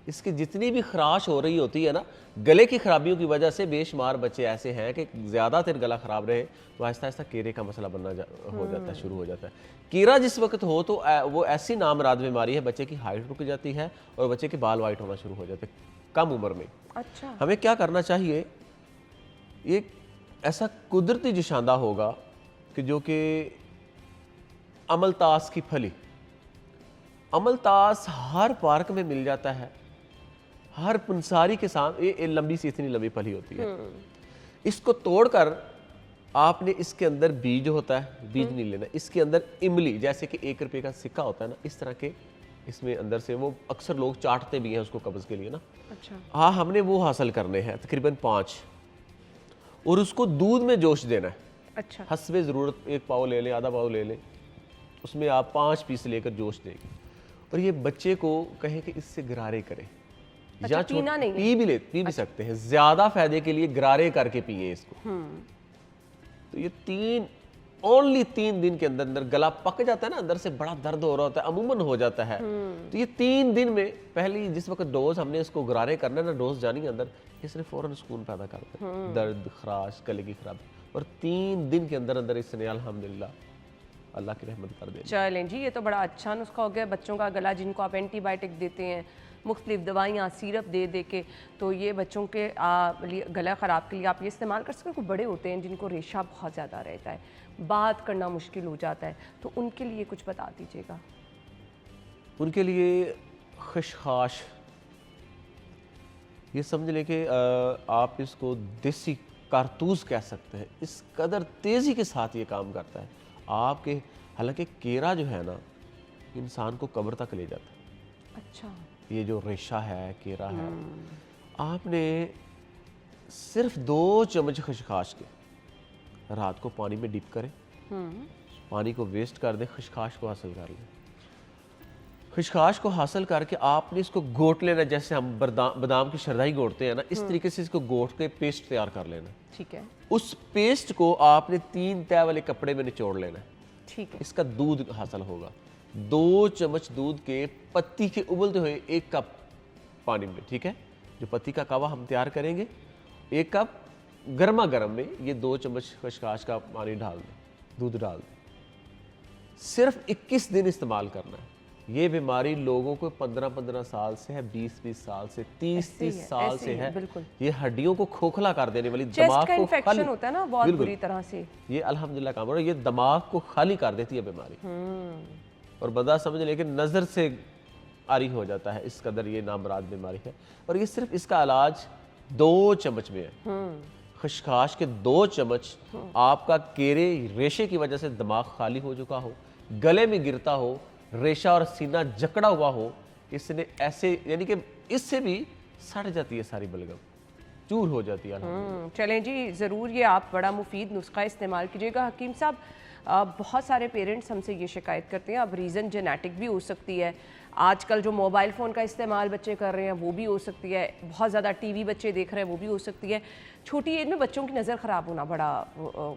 इसकी जितनी भी खराश हो रही होती है ना, गले की खराबियों की वजह से बेशुमार बच्चे ऐसे हैं कि ज़्यादा देर गला ख़राब रहे तो आहिस्ता आहिस्ता कीड़े का मसला हो जाता है, शुरू हो जाता है। कीड़ा जिस वक्त हो तो वो ऐसी नामराद बीमारी है, बच्चे की हाइट रुक जाती है और बच्चे के बाल वाइट होना शुरू हो जाते हैं कम उम्र में। अच्छा, हमें क्या करना चाहिए? ये ऐसा कुदरती जिशांदा होगा कि जो कि अमलतास की फली, अमलतास हर पार्क में मिल जाता है, हर पंसारी के साथ। ये लंबी सी, इतनी लंबी फली होती है। इसको तोड़कर आपने इसके अंदर बीज होता है, बीज नहीं लेना, इसके अंदर इमली, जैसे कि 1 रुपये का सिक्का होता है ना, इस तरह के इसमें अंदर से, वो अक्सर लोग चाटते भी हैं उसको कब्ज के लिए ना। अच्छा, हाँ, हमने वो हासिल करने हैं तकरीबन 5, और उसको दूध में जोश देना है। अच्छा, हस्बे ज़रूरत 1 पाव ले लें, आधा पाव ले लें, उसमें आप 5 पीस लेकर जोश देंगे और ये बच्चे को कहें कि इससे गरारे करें। अच्छा, पीना नहीं है? पी भी सकते हैं, ज्यादा फायदे के लिए गरारे करके पिए इसको। तो ये ओनली 3 दिन के अंदर अंदर गला पक जाता है ना, अंदर से बड़ा दर्द हो रहा होता है, अमूमन हो जाता है। तो ये 3 दिन में पहली जिस वक्त डोज हमने इसको गरारे करना है ना, डोज जानी है अंदर, इसने फौरन सुकून पैदा करता है, दर्द, खराश, गले की खराबी, और 3 दिन के अंदर अंदर इसने अल्हम्दुलिल्लाह अल्लाह की रहमत कर दे। चलें जी, ये तो बड़ा अच्छा नुस्खा हो गया। बच्चों का गला जिनको आप एंटीबायोटिक देते हैं, मुख्तलिफ दवाइयाँ, सिरप दे दे के, तो ये बच्चों के लिए गला ख़राब के लिए आप ये इस्तेमाल कर सकते हैं। कुछ बड़े होते हैं जिनको रेशा बहुत ज़्यादा रहता है, बात करना मुश्किल हो जाता है, तो उनके लिए कुछ बता दीजिएगा। उनके लिए खशखाश, ये समझ लें कि आप इसको देसी कारतूस कह सकते हैं, इस कदर तेज़ी के साथ ये काम करता है आपके। हालांकि केरा जो है ना, इंसान को कब्र तक ले जाता है। अच्छा, ये जो रेशा है, केरा है, आपने सिर्फ 2 चम्मच खशखाश के रात को पानी में डिप करें, पानी को वेस्ट कर दें, खशखाश को हासिल कर लें। खशखाश को हासिल करके आपने इसको घोट लेना, जैसे हम बादाम की शरदाई घोटते हैं ना, इस तरीके से इसको घोट के पेस्ट तैयार कर लेना। ठीक है। उस पेस्ट को आपने 3 तह वाले कपड़े में निचोड़ लेना है। ठीक है। इसका दूध हासिल होगा, 2 चम्मच दूध के पत्ती के उबलते हुए 1 कप पानी में, ठीक है, जो पत्ती का कावा हम तैयार करेंगे, 1 कप गर्मा गर्म में ये 2 चम्मच खशखाश का पानी डाल दें, दूध डाल दें। सिर्फ 21 दिन इस्तेमाल करना है। ये बीमारी लोगों को 15-15 साल से है, 20-20 साल से, 30-30 साल से है। ये हड्डियों को खोखला कर देने वाली, दिमाग को इन्फेक्शन होता है ना बहुत बुरी तरह से, ये अल्हम्दुलिल्लाह काम हो रहा है। ये दिमाग को खाली कर देती है बीमारी, और बंदा समझ ले कि नज़र से आरी हो जाता है, इस कदर ये नामराद बीमारी है। और ये सिर्फ इसका इलाज 2 चम्मच में है। खशखाश के 2 चम्मच, आपका केरे रेशे की वजह से दिमाग खाली हो चुका हो, गले में गिरता हो, रेशा और सीना जकड़ा हुआ हो, इसने ऐसे, यानी कि इससे भी सड़ जाती है सारी बलगम, चूर हो जाती है। चलें जी, ज़रूर ये आप बड़ा मुफीद नुस्खा इस्तेमाल कीजिएगा। हकीम साहब, बहुत सारे पेरेंट्स हमसे ये शिकायत करते हैं, अब रीज़न जेनेटिक भी हो सकती है, आजकल जो मोबाइल फ़ोन का इस्तेमाल बच्चे कर रहे हैं वो भी हो सकती है, बहुत ज़्यादा टीवी बच्चे देख रहे हैं वो भी हो सकती है, छोटी एज में बच्चों की नज़र ख़राब होना बड़ा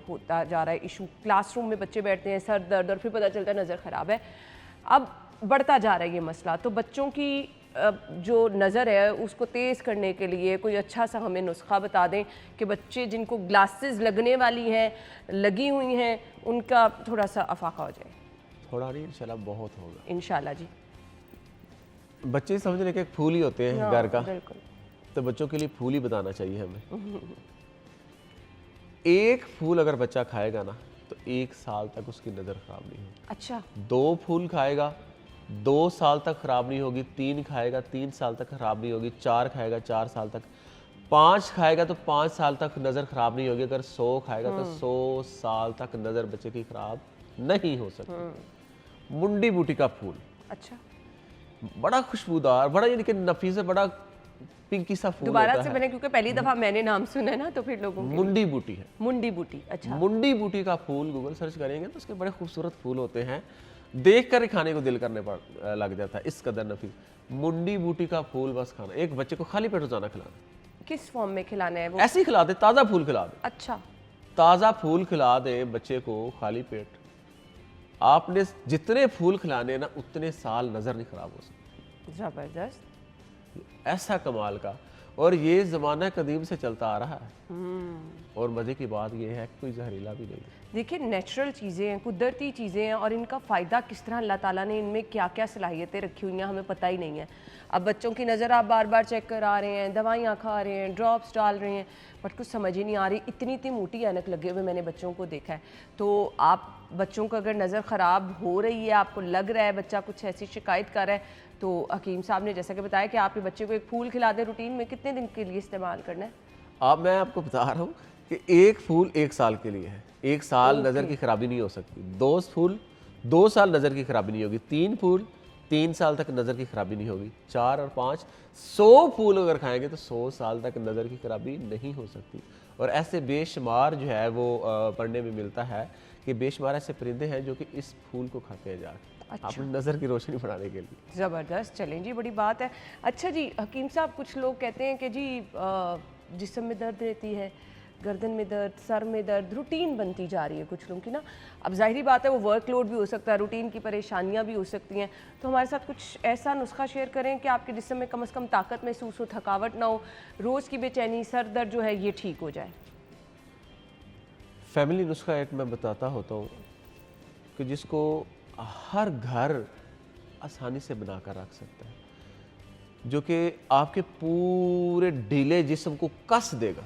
होता जा रहा है इशू। क्लासरूम में बच्चे बैठते हैं, सर दर्द, और फिर पता चलता है नज़र ख़राब है। अब बढ़ता जा रहा है ये मसला, तो बच्चों की जो नज़र है उसको तेज़ करने के लिए कोई अच्छा सा हमें नुस्खा बता दें कि बच्चे जिनको ग्लासेस लगने वाली हैं, लगी हुई हैं, उनका थोड़ा सा अफाका हो जाए। थोड़ा नहीं, इंशाल्लाह बहुत होगा इंशाल्लाह जी। बच्चे समझ रहे कि एक फूल ही होते हैं हाँ, घर का, बिल्कुल। तो बच्चों के लिए फूल ही बताना चाहिए हमें। एक फूल अगर बच्चा खाएगा ना तो 1 साल तक उसकी नज़र खराब नहीं होगी। अच्छा, 2 फूल खाएगा 2 साल तक खराब नहीं होगी, 3 खाएगा 3 साल तक खराब नहीं होगी, 4 खाएगा 4 साल तक, 5 खाएगा तो 5 साल तक नज़र खराब नहीं होगी, अगर 100 खाएगा तो 100 साल तक नज़र बच्चे की खराब नहीं हो सकती। मुंडी बूटी का फूल अच्छा, बड़ा खुशबूदार, बड़ा यानी कि नफीस है, बड़ा पिंकी सा फूल दोबारा होता से है। मैंने, क्योंकि पहली दफ़ा मैंने नाम सुना है ना, तो फिर लोगों के मुंडी बूटी है, मुंडी बूटी। अच्छा, मुंडी बूटी का फूल गूगल सर्च करेंगे तो उसके बड़े खूबसूरत फूल होते हैं, देख कर ही खाने को दिल करने पर लग जाता है, इस कदर नफीस। मुंडी बूटी का फूल बस खाना, एक बच्चे को खाली पेट रोजाना खिलाना। किस फॉर्म में खिलाना है वो? ऐसे ही खिला दे, ताज़ा फूल खिला दे, अच्छा, ताज़ा फूल खिला दे बच्चे को खाली पेट। आपने जितने फूल खिलाने ना उतने साल नज़र नहीं खराब हो सकती। ज़बरदस्त। ऐसा कमाल का, और ये ज़माना कदीम से चलता आ रहा है। और मज़े की बात ये है कि कोई जहरीला भी नहीं है। देखिए, नेचुरल चीज़ें हैं, कुदरती चीज़ें हैं, और इनका फ़ायदा किस तरह अल्लाह ताला ने इनमें क्या क्या सलाहियतें रखी हुई हैं हमें पता ही नहीं है। अब बच्चों की नज़र आप बार बार चेक करा रहे हैं, दवाइयाँ खा रहे हैं, ड्रॉप्स डाल रहे हैं, बट कुछ समझ ही नहीं आ रही। इतनी इतनी मोटी ऐनक लगे हुए मैंने बच्चों को देखा है। तो आप बच्चों को अगर नज़र ख़राब हो रही है, आपको लग रहा है बच्चा कुछ ऐसी शिकायत कर रहा है, तो हकीम साहब ने जैसा कि बताया कि आपके बच्चे को एक फूल खिला दें, रूटीन में कितने दिन के लिए इस्तेमाल करना है? अब मैं आपको बता रहा हूँ कि एक फूल 1 साल के लिए है, 1 साल नज़र की खराबी नहीं हो सकती। 2 फूल 2 साल नज़र की खराबी नहीं होगी, 3 फूल 3 साल तक नज़र की खराबी नहीं होगी, 4 और 5 100 फूल अगर खाएंगे तो 100 साल तक नज़र की खराबी नहीं हो सकती। और ऐसे बेशुमार जो है वो पढ़ने में मिलता है कि बेशुमार ऐसे परिंदे हैं जो कि इस फूल को खाते हैं जाके, अच्छा। अपनी नज़र की रोशनी बढ़ाने के लिए। ज़बरदस्त, चलें जी, बड़ी बात है। अच्छा जी, हकीम साहब, कुछ लोग कहते हैं कि जी जिस्म में दर्द रहती है, गर्दन में दर्द, सर में दर्द, रूटीन बनती जा रही है कुछ लोगों की ना। अब जाहिर बात है वो वर्कलोड भी हो सकता है, रूटीन की परेशानियां भी हो सकती हैं, तो हमारे साथ कुछ ऐसा नुस्खा शेयर करें कि आपके जिस्म में कम से कम ताकत महसूस हो, थकावट ना हो, रोज़ की बेचैनी, सर दर्द जो है ये ठीक हो जाए। फैमिली नुस्खा एक मैं बताता होता हूँ कि जिसको हर घर आसानी से बना कर रख सकता है, जो कि आपके पूरे ढीले जिस्म को कस देगा।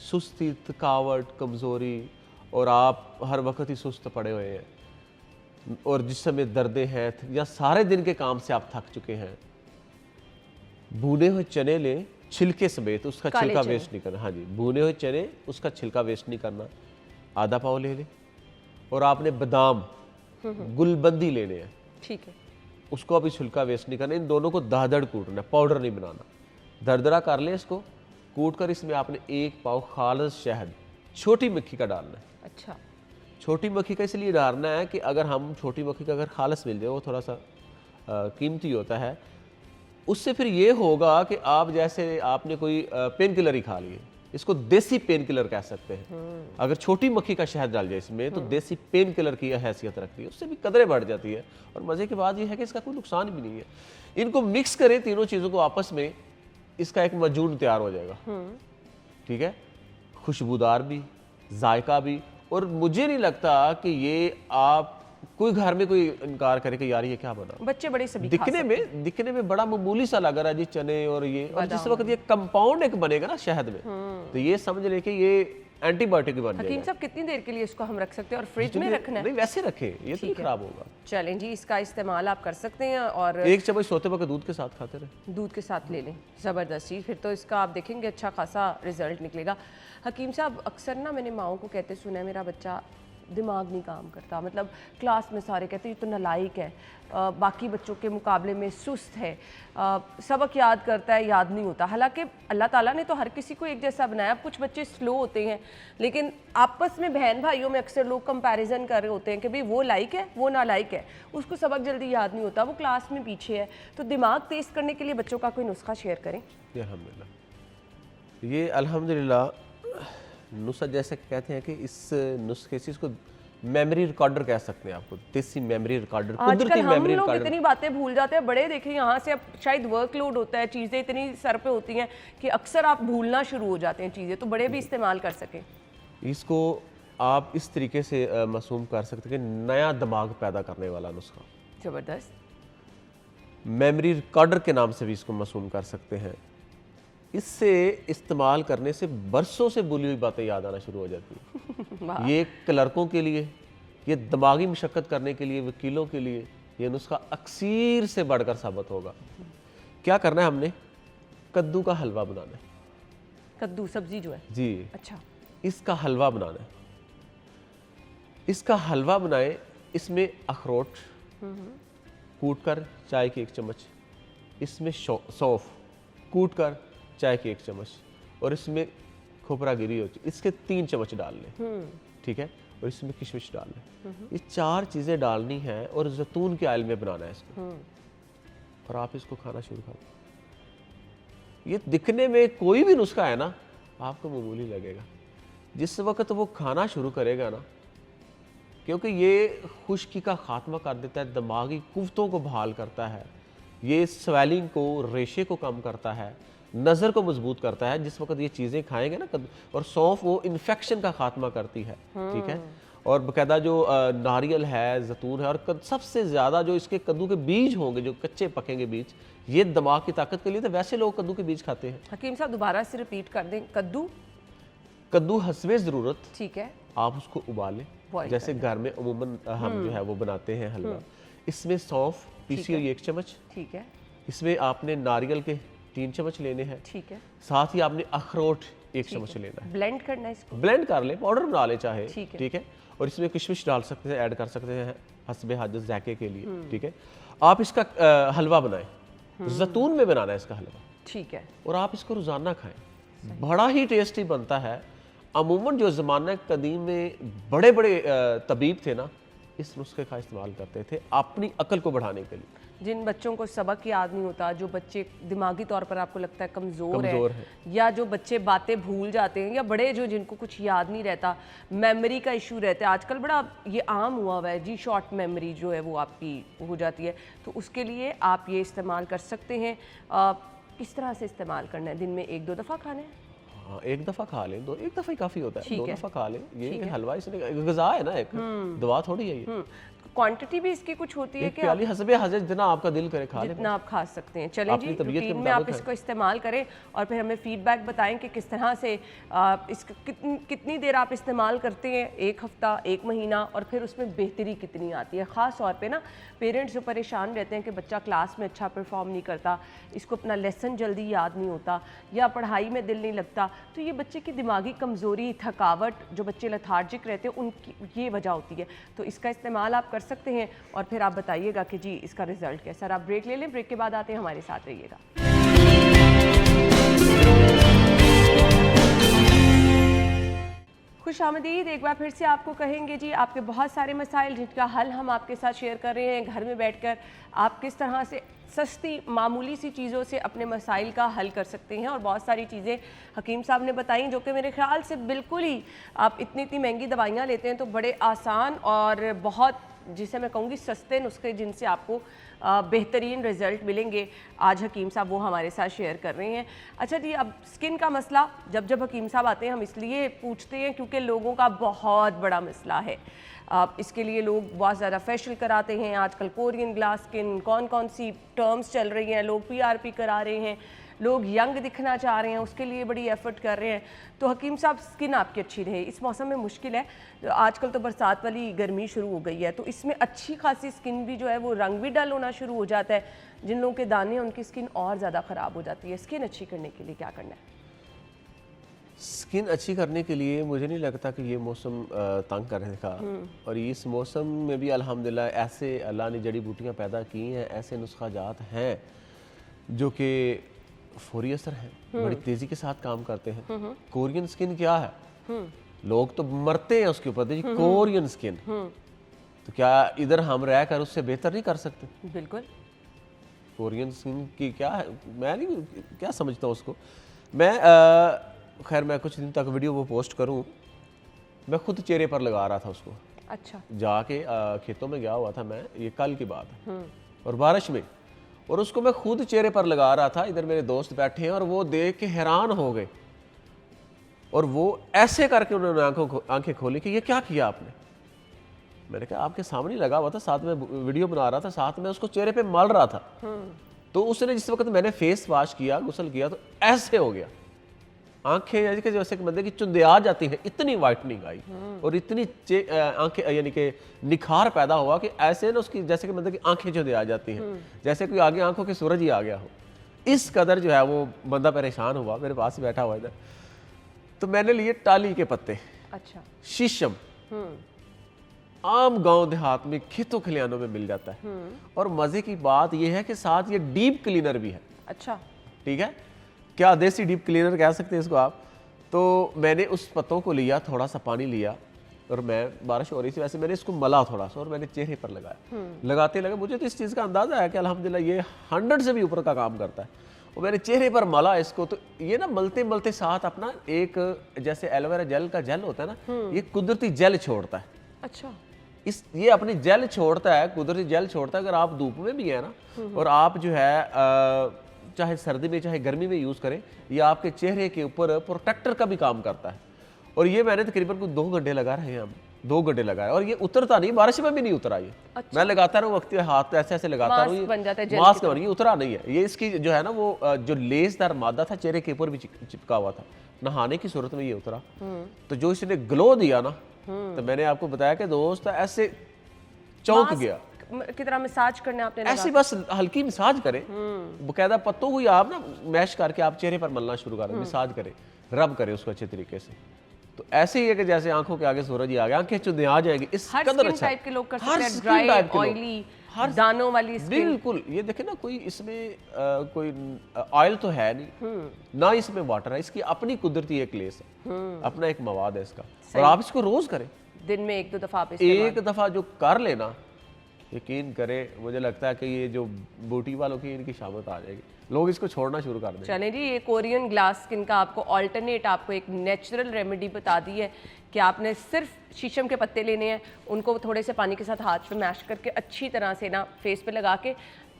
सुस्ती, थकावट, कमज़ोरी, और आप हर वक्त ही सुस्त पड़े हुए हैं और जिस्म में दर्दें हैं या सारे दिन के काम से आप थक चुके हैं, भुने हुए चने लें छिलके समेत, उसका छिलका वेस्ट नहीं करना। हाँ जी, भुने हुए चने, उसका छिलका वेस्ट नहीं करना, आधा पाव ले लें। और आपने बादाम गुलबंदी लेने हैं, ठीक है, उसको अभी छिलका वेस्ट नहीं करना। इन दोनों को दरदर कूटना, पाउडर नहीं बनाना, दरदरा कर लें इसको, कूट कर इसमें आपने 1 पाव खालिस शहद छोटी मक्खी का डालना है। अच्छा, छोटी मक्खी का इसलिए डालना है कि अगर हम छोटी मक्खी का अगर खालिस मिल जाए, वो थोड़ा सा कीमती होता है, उससे फिर ये होगा कि आप जैसे आपने कोई पेन किलर ही खा लिए, इसको देसी पेन किलर कह सकते हैं। अगर छोटी मक्खी का शहद डाल जाए इसमें तो देसी पेन किलर की हैसियत रखती है, उससे भी कदरें बढ़ जाती है। और मज़े की बात यह है कि इसका कोई नुकसान भी नहीं है। इनको मिक्स करें तीनों चीज़ों को आपस में, इसका एक मजून तैयार हो जाएगा। ठीक है, खुशबूदार भी, जायका भी, और मुझे नहीं लगता कि ये आप कोई घर में कोई इनकार करे कि यार ये क्या बना। बच्चे बड़े सभी दिखने में बड़ा मामूली सा लग रहा है जी, चने और ये, और जिस वक्त ये कंपाउंड एक बनेगा ना शहद में, तो ये समझ ले कि ये एंटीबायोटिक बन जाएगा। हकीम साहब, कितनी देर के लिए इसको हम रख सकते हैं और फ्रिज में रखना है? नहीं, वैसे रखें, ये तो खराब होगा। चलें जी, इसका इस्तेमाल आप कर सकते हैं, और 1 चम्मच सोते वक्त दूध के साथ खाते रहे, दूध के साथ ले लें। ज़बरदस्त चीज़, फिर तो इसका आप देखेंगे अच्छा खासा रिजल्ट निकलेगा। हकीम साहब, अक्सर ना मैंने माओं को कहते सुना है, मेरा बच्चा दिमाग नहीं काम करता, मतलब क्लास में सारे कहते हैं ये तो नालायक है, बाकी बच्चों के मुकाबले में सुस्त है, सबक याद करता है, याद नहीं होता। हालांकि अल्लाह ताला ने तो हर किसी को एक जैसा बनाया। कुछ बच्चे स्लो होते हैं, लेकिन आपस में बहन भाइयों में अक्सर लोग कंपैरिजन कर रहे होते हैं कि भाई वो लायक है, वो नालायक है, उसको सबक जल्दी याद नहीं होता, वो क्लास में पीछे है। तो दिमाग तेज़ करने के लिए बच्चों का कोई नुस्खा शेयर करें। ये अल्हम्दुलिल्लाह नुस्खा जैसे कहते हैं कि इस नुस्खे से इसको मेमोरी रिकॉर्डर कह सकते हैं आपको, देसी मेमोरी रिकॉर्डर, आजकल कुदरती हम मेमोरी लोग रिकॉर्डर। इतनी बातें भूल जाते हैं, बड़े देखें यहाँ से अब शायद वर्कलोड होता है, चीज़ें इतनी सर पे होती हैं कि अक्सर आप भूलना शुरू हो जाते हैं चीज़ें, तो बड़े भी इस्तेमाल कर सकें। इसको आप इस तरीके से मासूम कर सकते हैं कि नया दिमाग पैदा करने वाला नुस्खा, ज़बरदस्त। मेमोरी रिकॉर्डर के नाम से भी इसको मासूम कर सकते हैं। इससे इस्तेमाल करने से बरसों से भूली हुई बातें याद आना शुरू हो जाती हैं। ये क्लर्कों के लिए, ये दिमागी मशक्क़त करने के लिए, वकीलों के लिए ये नुस्खा अक्सीर से बढ़कर साबित होगा। क्या करना है हमने? कद्दू का हलवा बनाना है। कद्दू सब्जी जो है जी, अच्छा, इसका हलवा बनाना है। इसका हलवा बनाए, इसमें अखरोट कूट कर चाय की 1 चम्मच, इसमें सौंफ कूट कर चाय की 1 चम्मच, और इसमें खोपरा गिरी होती है, इसके 3 चम्मच डाल लें, ठीक है, और इसमें किशमिश डाल लें। ये 4 चीज़ें डालनी है और जैतून के ऑयल में बनाना है इसको, और आप इसको खाना शुरू कर दें। ये दिखने में कोई भी नुस्खा है ना, आपको मामूली लगेगा। जिस वक्त वो खाना शुरू करेगा ना, क्योंकि ये खुश्की का खात्मा कर देता है, दिमागी कुव्वतों को बहाल करता है, ये स्वेलिंग को, रेशे को कम करता है, नज़र को मजबूत करता है। जिस वक्त ये चीज़ें खाएंगे ना कद्दू और सौंफ, वो इन्फेक्शन का खात्मा करती है, ठीक है। और बाकायदा जो नारियल है, जैतून है, और सबसे ज़्यादा जो इसके कद्दू के बीज होंगे, जो कच्चे पकेंगे बीज, ये दिमाग की ताकत के लिए, तो वैसे लोग कद्दू के बीज खाते हैं। हकीम साहब दोबारा से रिपीट कर दें। कद्दू हस्बे ज़रूरत, ठीक है, आप उसको उबालें, जैसे घर में अमूमन हम जो है वो बनाते हैं हलवा। इसमें सौंफ पीसी हुई 1 चम्मच, ठीक है, इसमें आपने नारियल के 3 चम्मच लेने हैं, ठीक है, साथ ही आपने अखरोट 1 चम्मच लेना है। ब्लेंड करना है इसको, ब्लेंड कर ले, पाउडर बना ले चाहे, ठीक है। ठीक है। और इसमें किशमिश डाल सकते हैं, ऐड कर सकते हैं हस्बे हाजत जायके के लिए, ठीक है। आप इसका हलवा बनाएं, जैतून में बनाना है इसका हलवा, ठीक है, और आप इसको रोज़ाना खाएं, बड़ा ही टेस्टी बनता है। अमूमन जो ज़माना कदीम में बड़े बड़े तबीब थे ना, इस नुस्खे का इस्तेमाल करते थे अपनी अकल को बढ़ाने के लिए। जिन बच्चों को सबक याद नहीं होता, जो बच्चे दिमागी तौर पर आपको लगता है कमज़ोर है, या जो बच्चे बातें भूल जाते हैं, या बड़े जो जिनको कुछ याद नहीं रहता, मेमोरी का इशू रहता है आजकल, बड़ा ये आम हुआ हुआ है जी, शॉर्ट मेमोरी जो है वो आपकी हो जाती है, तो उसके लिए आप ये इस्तेमाल कर सकते हैं। किस तरह से इस्तेमाल करना है? दिन में 1-2 दफ़ा खाना है? हाँ, 1 दफ़ा खा लें, 1 दफ़ा ही काफ़ी होता है, 2 है। दफ़ा खा लें। ये हलवा इसने ग़िज़ा है ना, एक दवा थोड़ी है ये। क्वांटिटी भी इसकी कुछ होती है एक कि प्याली हस्बे हाजत जितना आपका दिल करे खा लें, जितना आप खा सकते हैं। चलें जी, रूटीन में आप इसको इस्तेमाल करें और फिर हमें फीडबैक बताएं कि किस तरह से इसको कितनी देर आप इस्तेमाल करते हैं, 1 हफ्ता, 1 महीना, और फिर उसमें बेहतरी कितनी आती है। ख़ास तौर पे ना पेरेंट्स जो परेशान रहते हैं कि बच्चा क्लास में अच्छा परफॉर्म नहीं करता, इसको अपना लेसन जल्दी याद नहीं होता, या पढ़ाई में दिल नहीं लगता, तो ये बच्चे की दिमागी कमज़ोरी, थकावट, जो बच्चे लथार्जिक रहते हैं, उनकी ये वजह होती है। तो इसका इस्तेमाल आप कर सकते हैं और फिर आप बताइएगा कि जी इसका रिजल्ट कैसा रहा। आप ब्रेक ले लें, ब्रेक के बाद आते हैं, हमारे साथ रहिएगा। खुशामदीद, एक बार फिर से आपको कहेंगे जी, आपके बहुत सारे मसाइल जिनका हल हम आपके साथ शेयर कर रहे हैं। घर में बैठकर आप किस तरह से सस्ती मामूली सी चीज़ों से अपने मसाइल का हल कर सकते हैं, और बहुत सारी चीज़ें हकीम साहब ने बताई जो कि मेरे ख्याल से बिल्कुल ही, आप इतनी महंगी दवाइयाँ लेते हैं तो बड़े आसान और बहुत, जिसे मैं कहूँगी सस्ते नुस्खे जिनसे आपको बेहतरीन रिज़ल्ट मिलेंगे, आज हकीम साहब वो हमारे साथ शेयर कर रहे हैं। अच्छा जी, अब स्किन का मसला जब हकीम साहब आते हैं हम इसलिए पूछते हैं क्योंकि लोगों का बहुत बड़ा मसला है। इसके लिए लोग बहुत ज़्यादा फेशियल कराते हैं आजकल, कोरियन ग्लास स्किन, कौन सी टर्म्स चल रही हैं, लोग PRP करा रहे हैं, लोग यंग दिखना चाह रहे हैं, उसके लिए बड़ी एफर्ट कर रहे हैं। तो हकीम साहब, स्किन आपकी अच्छी रहे, इस मौसम में मुश्किल है, आजकल तो बरसात वाली गर्मी शुरू हो गई है, तो इसमें अच्छी खासी स्किन भी जो है वो रंग भी डल होना शुरू हो जाता है, जिन लोगों के दाने हैं उनकी स्किन और ज़्यादा ख़राब हो जाती है। स्किन अच्छी करने के लिए क्या करना है? स्किन अच्छी करने के लिए मुझे नहीं लगता कि ये मौसम तंग करने का, और इस मौसम में भी अल्हम्दुलिल्लाह ऐसे अल्लाह ने जड़ी बूटियाँ पैदा की हैं, ऐसे नुस्खा जात हैं जो कि फौरी असर है, बड़ी तेज़ी के साथ काम करते हैं। कोरियन स्किन क्या है? लोग तो मरते हैं उसके ऊपर, देखिए कोरियन स्किन, तो क्या इधर हम रह कर उससे बेहतर नहीं कर सकते? बिल्कुल। कोरियन स्किन की क्या है, मैं नहीं क्या समझता हूँ उसको। मैं खैर मैं कुछ दिन तक वीडियो वो पोस्ट करूँ, मैं खुद चेहरे पर लगा रहा था उसको। अच्छा। जाके खेतों में गया हुआ था मैं, ये कल की बात है, और बारिश में, और उसको मैं खुद चेहरे पर लगा रहा था। इधर मेरे दोस्त बैठे हैं और वो देख के हैरान हो गए, और वो ऐसे करके उन्होंने आंखें खोली कि ये क्या किया आपने। मैंने कहा आपके सामने लगा हुआ था, साथ में वीडियो बना रहा था, साथ में उसको चेहरे पे मल रहा था। तो उसने जिस वक्त मैंने फेस वॉश किया, गुसल किया, तो ऐसे हो गया, आंखें यानी कि जैसे बंदे की चुंदिया जाती है, इतनी वाइटनिंग आई और इतनी आंखें यानी कि निखार पैदा हुआ कि ऐसे ना उसकी जैसे कि बंदे की आंखें चुंदिया जाती हैं, जैसे कोई आगे आंखों की सूरज ही आ गया हो। इस कदर जो है वो बंदा परेशान हुआ, मेरे पास बैठा हुआ इधर। तो मैंने लिए टाली के पत्ते, अच्छा, शीशम, आम गांव देहात में खेतों खलियानों में मिल जाता है। और मजे की बात यह है कि साथ ये डीप क्लीनर भी है। अच्छा, ठीक है, क्या देसी डीप क्लीनर कह सकते हैं इसको आप। तो मैंने उस पत्तों को लिया, थोड़ा सा पानी लिया, और मैं, बारिश हो रही थी वैसे, मैंने इसको मला थोड़ा सा और मैंने चेहरे पर लगाया। लगाते लगे मुझे तो इस चीज़ का अंदाजा है कि अल्हम्दुलिल्लाह ये 100 से भी ऊपर का काम करता है। और मैंने चेहरे पर मला इसको, तो ये ना मलते मलते साथ अपना एक जैसे एलोवेरा जेल का जेल होता है ना, ये कुदरती जेल छोड़ता है। अच्छा, ये अपनी जेल छोड़ता है, कुदरती जेल छोड़ता है। अगर आप धूप में भी है ना, और आप जो है चाहे सर्दी में चाहे गर्मी में यूज़ करें, ये आपके चेहरे के ऊपर प्रोटेक्टर का भी काम करता है। और ये मैंने तकरीबन कुछ 2 घंटे लगा रहे हैं हम, 2 घंटे लगाए, और ये उतरता नहीं, बारिश में भी नहीं उतरा ये। अच्छा। मैं लगाता रहूँ, वक्त हाथ ऐसे ऐसे लगाता रहूँ, मास्क बन, ये उतरा नहीं है। ये इसकी जो है ना वो जो लेसदार मादा था चेहरे के ऊपर भी चिपका हुआ था, नहाने की सूरत में ये उतरा। तो जो इसने ग्लो दिया ना, तो मैंने आपको बताया कि दोस्त ऐसे चौंक गया की तरह मसाज करने आपने ऐसे, बस हल्की मसाज करें, बकायदा पत्तों को ही आप ना मैश करके आप चेहरे पर मलना शुरू करें, मसाज करें, रब करें उसको अच्छे तरीके से। तो ऐसे ही है कि जैसे आंखों के आगे सूरज ही आ गया, आंखें चुंधे आ जाएगी। इस कदर अच्छा, टाइप के लोग कर सकते हैं, ड्राई, ऑयली, दानों वाली स्किन। बिल्कुल, ये देखें ना, कोई इसमें कोई ऑयल तो है नहीं, ना इसमें वाटर है, इसकी अपनी कुदरती एक लेस है, अपना एक मवाद है इसका। और आप इसको रोज करें, दिन में 1-2 दफा, एक दफा जो कर लेना, यकीन करें मुझे लगता है कि ये जो बूटी वालों की इनकी शामत आ जाएगी, लोग इसको छोड़ना शुरू कर देंगे। चलें जी, ये कोरियन ग्लास स्किन का आपको ऑल्टरनेट, आपको एक नेचुरल रेमेडी बता दी है कि आपने सिर्फ शीशम के पत्ते लेने हैं, उनको थोड़े से पानी के साथ हाथ पे मैश करके अच्छी तरह से ना फेस पे लगा के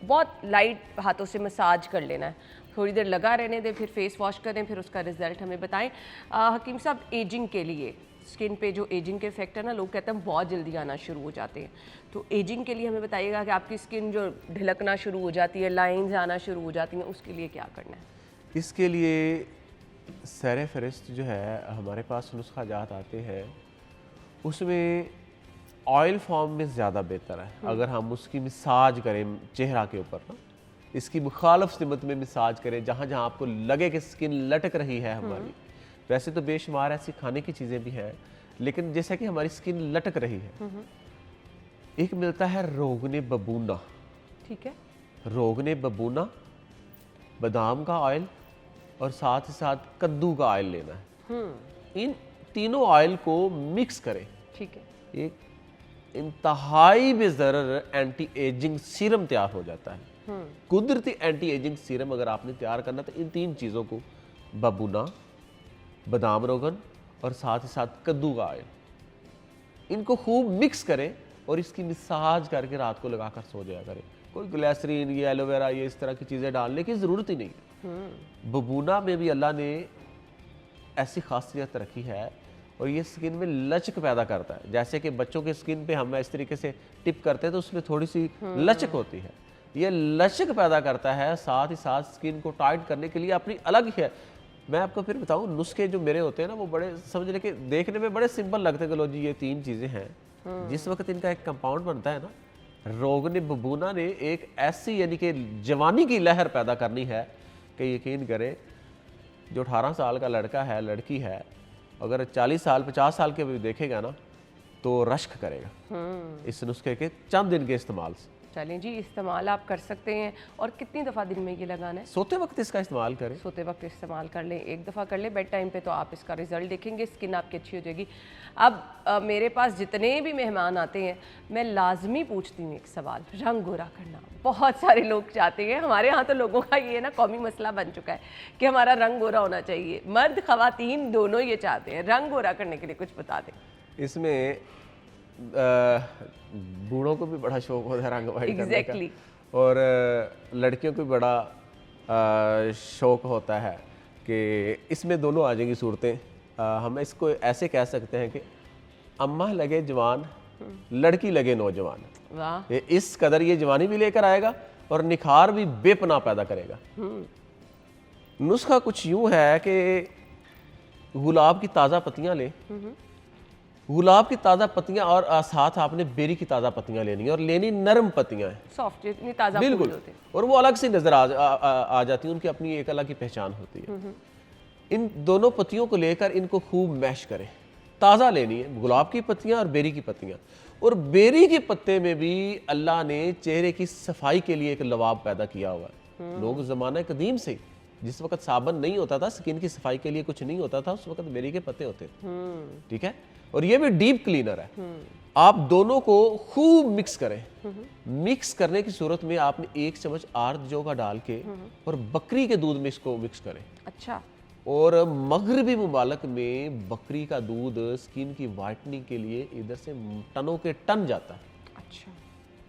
बहुत लाइट हाथों से मसाज कर लेना है, थोड़ी देर लगा रहने दें, फिर फेस वॉश करें, फिर उसका रिजल्ट हमें बताएं। हकीम साहब, एजिंग के लिए, स्किन पे जो एजिंग के इफेक्ट है ना, लोग कहते हैं बहुत जल्दी आना शुरू हो जाते हैं, तो एजिंग के लिए हमें बताइएगा कि आपकी स्किन जो ढिलकना शुरू हो जाती है, लाइंस आना शुरू हो जाती हैं, उसके लिए क्या करना है? इसके लिए सैर फहरिस्त जो है हमारे पास नुस्खा जात आते हैं, उसमें ऑयल फॉर्म में ज़्यादा बेहतर है अगर हम उसकी मसाज करें चेहरा के ऊपर ना, इसकी मुखालफ सिमत में मसाज करें, जहाँ जहाँ आपको लगे कि स्किन लटक रही है हमारी। वैसे तो बेशुमार ऐसी खाने की चीज़ें भी हैं, लेकिन जैसा कि हमारी स्किन लटक रही है, एक मिलता है रोगने बबूना। ठीक है, रोगने बबूना, बादाम का ऑयल और साथ ही साथ कद्दू का ऑयल लेना है। इन तीनों ऑयल को मिक्स करें। ठीक है, एक इंतहाई बेज़रर एंटी एजिंग सीरम तैयार हो जाता है। कुदरती एंटी एजिंग सीरम अगर आपने तैयार करना तो इन 3 चीज़ों को, बबूना, बादाम रोगन और साथ ही साथ कद्दू का ऑयल, इनको खूब मिक्स करें और इसकी मसाज करके रात को लगाकर सो जाया करें। कोई ग्लिसरीन, ये एलोवेरा, ये इस तरह की चीज़ें डालने की ज़रूरत ही नहीं। बबूना में भी अल्लाह ने ऐसी खासियत रखी है और ये स्किन में लचक पैदा करता है। जैसे कि बच्चों के स्किन पे हम इस तरीके से टिप करते हैं तो उसमें थोड़ी सी लचक होती है, ये लचक पैदा करता है। साथ ही साथ स्किन को टाइट करने के लिए अपनी अलग ही है। मैं आपको फिर बताऊं, नुस्खे जो मेरे होते हैं ना, वो बड़े समझने के, देखने में बड़े सिंपल लगते हैं कि लो जी ये 3 चीज़ें हैं। जिस वक्त इनका एक कंपाउंड बनता है ना, रोगने बबूना ने एक ऐसी यानी कि जवानी की लहर पैदा करनी है कि यकीन करें, जो 18 साल का लड़का है, लड़की है, अगर 40 साल 50 साल के भी देखेगा ना तो रश्क करेगा इस नुस्खे के चंद दिन के इस्तेमाल से। चलें जी, इस्तेमाल आप कर सकते हैं। और कितनी दफ़ा दिन में ये लगाना है? सोते वक्त इसका इस्तेमाल करें। सोते वक्त इस्तेमाल कर लें, 1 दफ़ा कर लें बेड टाइम पे, तो आप इसका रिजल्ट देखेंगे, स्किन आपकी अच्छी हो जाएगी। अब मेरे पास जितने भी मेहमान आते हैं, मैं लाजमी पूछती हूँ एक सवाल, रंग गोरा करना। बहुत सारे लोग चाहते हैं, हमारे यहाँ तो लोगों का ये ना कौमी मसला बन चुका है कि हमारा रंग गोरा होना चाहिए। मर्द ख़वातीन दोनों ये चाहते हैं। रंग गोरा करने के लिए कुछ बता दें। इसमें बूढ़ों को भी बड़ा शौक होता है रंग वाइट करने का, Exactly. और लड़कियों को भी बड़ा शौक होता है कि इसमें दोनों आ जाएंगी सूरतें। हम इसको ऐसे कह सकते हैं कि अम्मा लगे जवान, लड़की लगे नौजवान। वाह। इस कदर ये जवानी भी लेकर आएगा और निखार भी बेपनाह पैदा करेगा। नुस्खा कुछ यूं है कि गुलाब की ताज़ा पत्तियां ले, गुलाब की ताज़ा पत्तियां, और साथ आपने बेरी की ताज़ा पत्तियां लेनी है, और लेनी नरम पत्तियां हैं, सॉफ्ट, इतनी ताज़ा फूल बिल्कुल, होते हैं। और वो अलग सी नजर आ जाती है, उनकी अपनी एक अलग की पहचान होती है। इन दोनों पत्तियों को लेकर इनको खूब मैश करें। ताज़ा लेनी है गुलाब की पत्तियां और बेरी की पत्तियां। और बेरी के पत्ते में भी अल्लाह ने चेहरे की सफाई के लिए एक लवाब पैदा किया हुआ है। लोग ज़माना कदीम से, जिस वक्त साबन नहीं होता था, स्किन की सफाई के लिए कुछ नहीं होता था, उस वक्त बेरी के पत्ते होते थे, ठीक है। और ये भी डीप क्लीनर है। आप दोनों को खूब मिक्स करें। मिक्स करने की सूरत में आपने 1 चम्मच आर्द जौ का डाल के और बकरी के दूध में इसको मिक्स करें। अच्छा। और मगरबी मुमालक में बकरी का दूध स्किन की वाइटनिंग के लिए इधर से टनों के टन जाता है। अच्छा।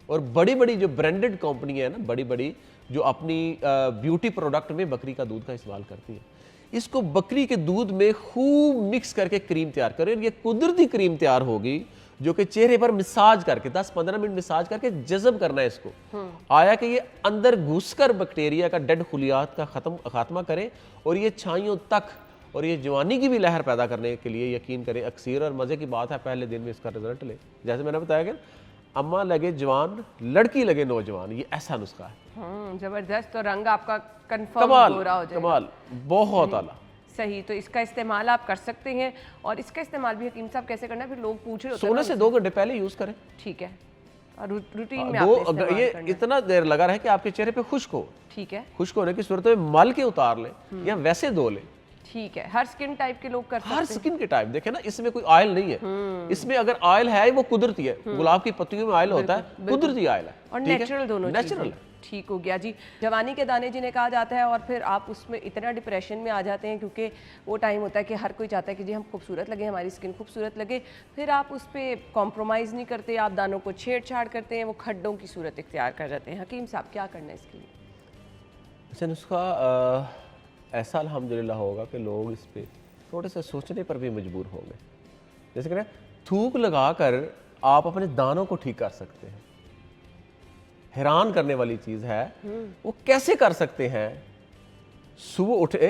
और बड़ी बड़ी जो ब्रांडेड कंपनी है ना, बड़ी बड़ी जो अपनी ब्यूटी प्रोडक्ट में बकरी का दूध का इस्तेमाल करती है, इसको बकरी के दूध में खूब मिक्स करके क्रीम तैयार करें। ये कुदरती क्रीम तैयार होगी जो कि चेहरे पर मसाज करके 10-15 मिनट मसाज करके जज़ब करना है इसको। आया कि ये अंदर घुसकर बैक्टीरिया का डेड खुलियात का खात्मा करे, और ये छाइयों तक और ये जवानी की भी लहर पैदा करने के लिए यकीन करें अक्सर। और मज़े की बात है, पहले दिन में इसका रिजल्ट ले। जैसे मैंने बताया कि अम्मा लगे जवान, लड़की लगे नौजवान, ये ऐसा नुस्खा है। जबरदस्त। और रंग आपका कंफर्म कमाल, गोरा हो जाएगा। कमाल, बहुत आला। सही। तो इसका इस्तेमाल आप कर सकते हैं। और इसका इस्तेमाल भी हकीम साहब कैसे करना है, फिर लोग पूछ रहे होते हैं सोने ना से 2 घंटे पहले यूज करें। ठीक है। और रूटीन में दो आपने इस्तेमाल ये करना है। इतना देर लगा रहे कि आपके चेहरे पे खुश्क हो। ठीक है। खुश्क होने की सूरत में मल के उतार लें या वैसे धो लें। ठीक है। हर स्किन टाइप के लोग कर सकते हैं। हर स्किन के टाइप, देखे ना, इसमें कोई ऑयल नहीं है। इसमें अगर ऑयल है वो कुदरती है। गुलाब की पत्तियों में ऑयल होता है, कुदरती ऑयल है, और ठीक है? नेचुरल दोनों नेचुरल। ठीक हो गया जी। जवानी के दाने जिन्हें कहा जाता है, और फिर आप उसमें इतना डिप्रेशन में आ जाते हैं, क्योंकि वो टाइम होता है कि हर कोई चाहता है कि जी हम खूबसूरत लगे, हमारी स्किन खूबसूरत लगे। फिर आप उस पर कॉम्प्रोमाइज़ नहीं करते, आप दानों को छेड़छाड़ करते हैं, वो खड्डों की सूरत इख्तियार कर जाते हैं। हकीम साहब क्या करना है इसके लिए? अच्छा, नुस्खा ऐसा अल्हम्दुलिल्लाह होगा कि लोग इस पर थोड़े से सोचने पर भी मजबूर होंगे। जैसे कि थूक लगा कर आप अपने दानों को ठीक कर सकते हैं। हैरान करने वाली चीज़ है, वो कैसे कर सकते हैं? सुबह उठे,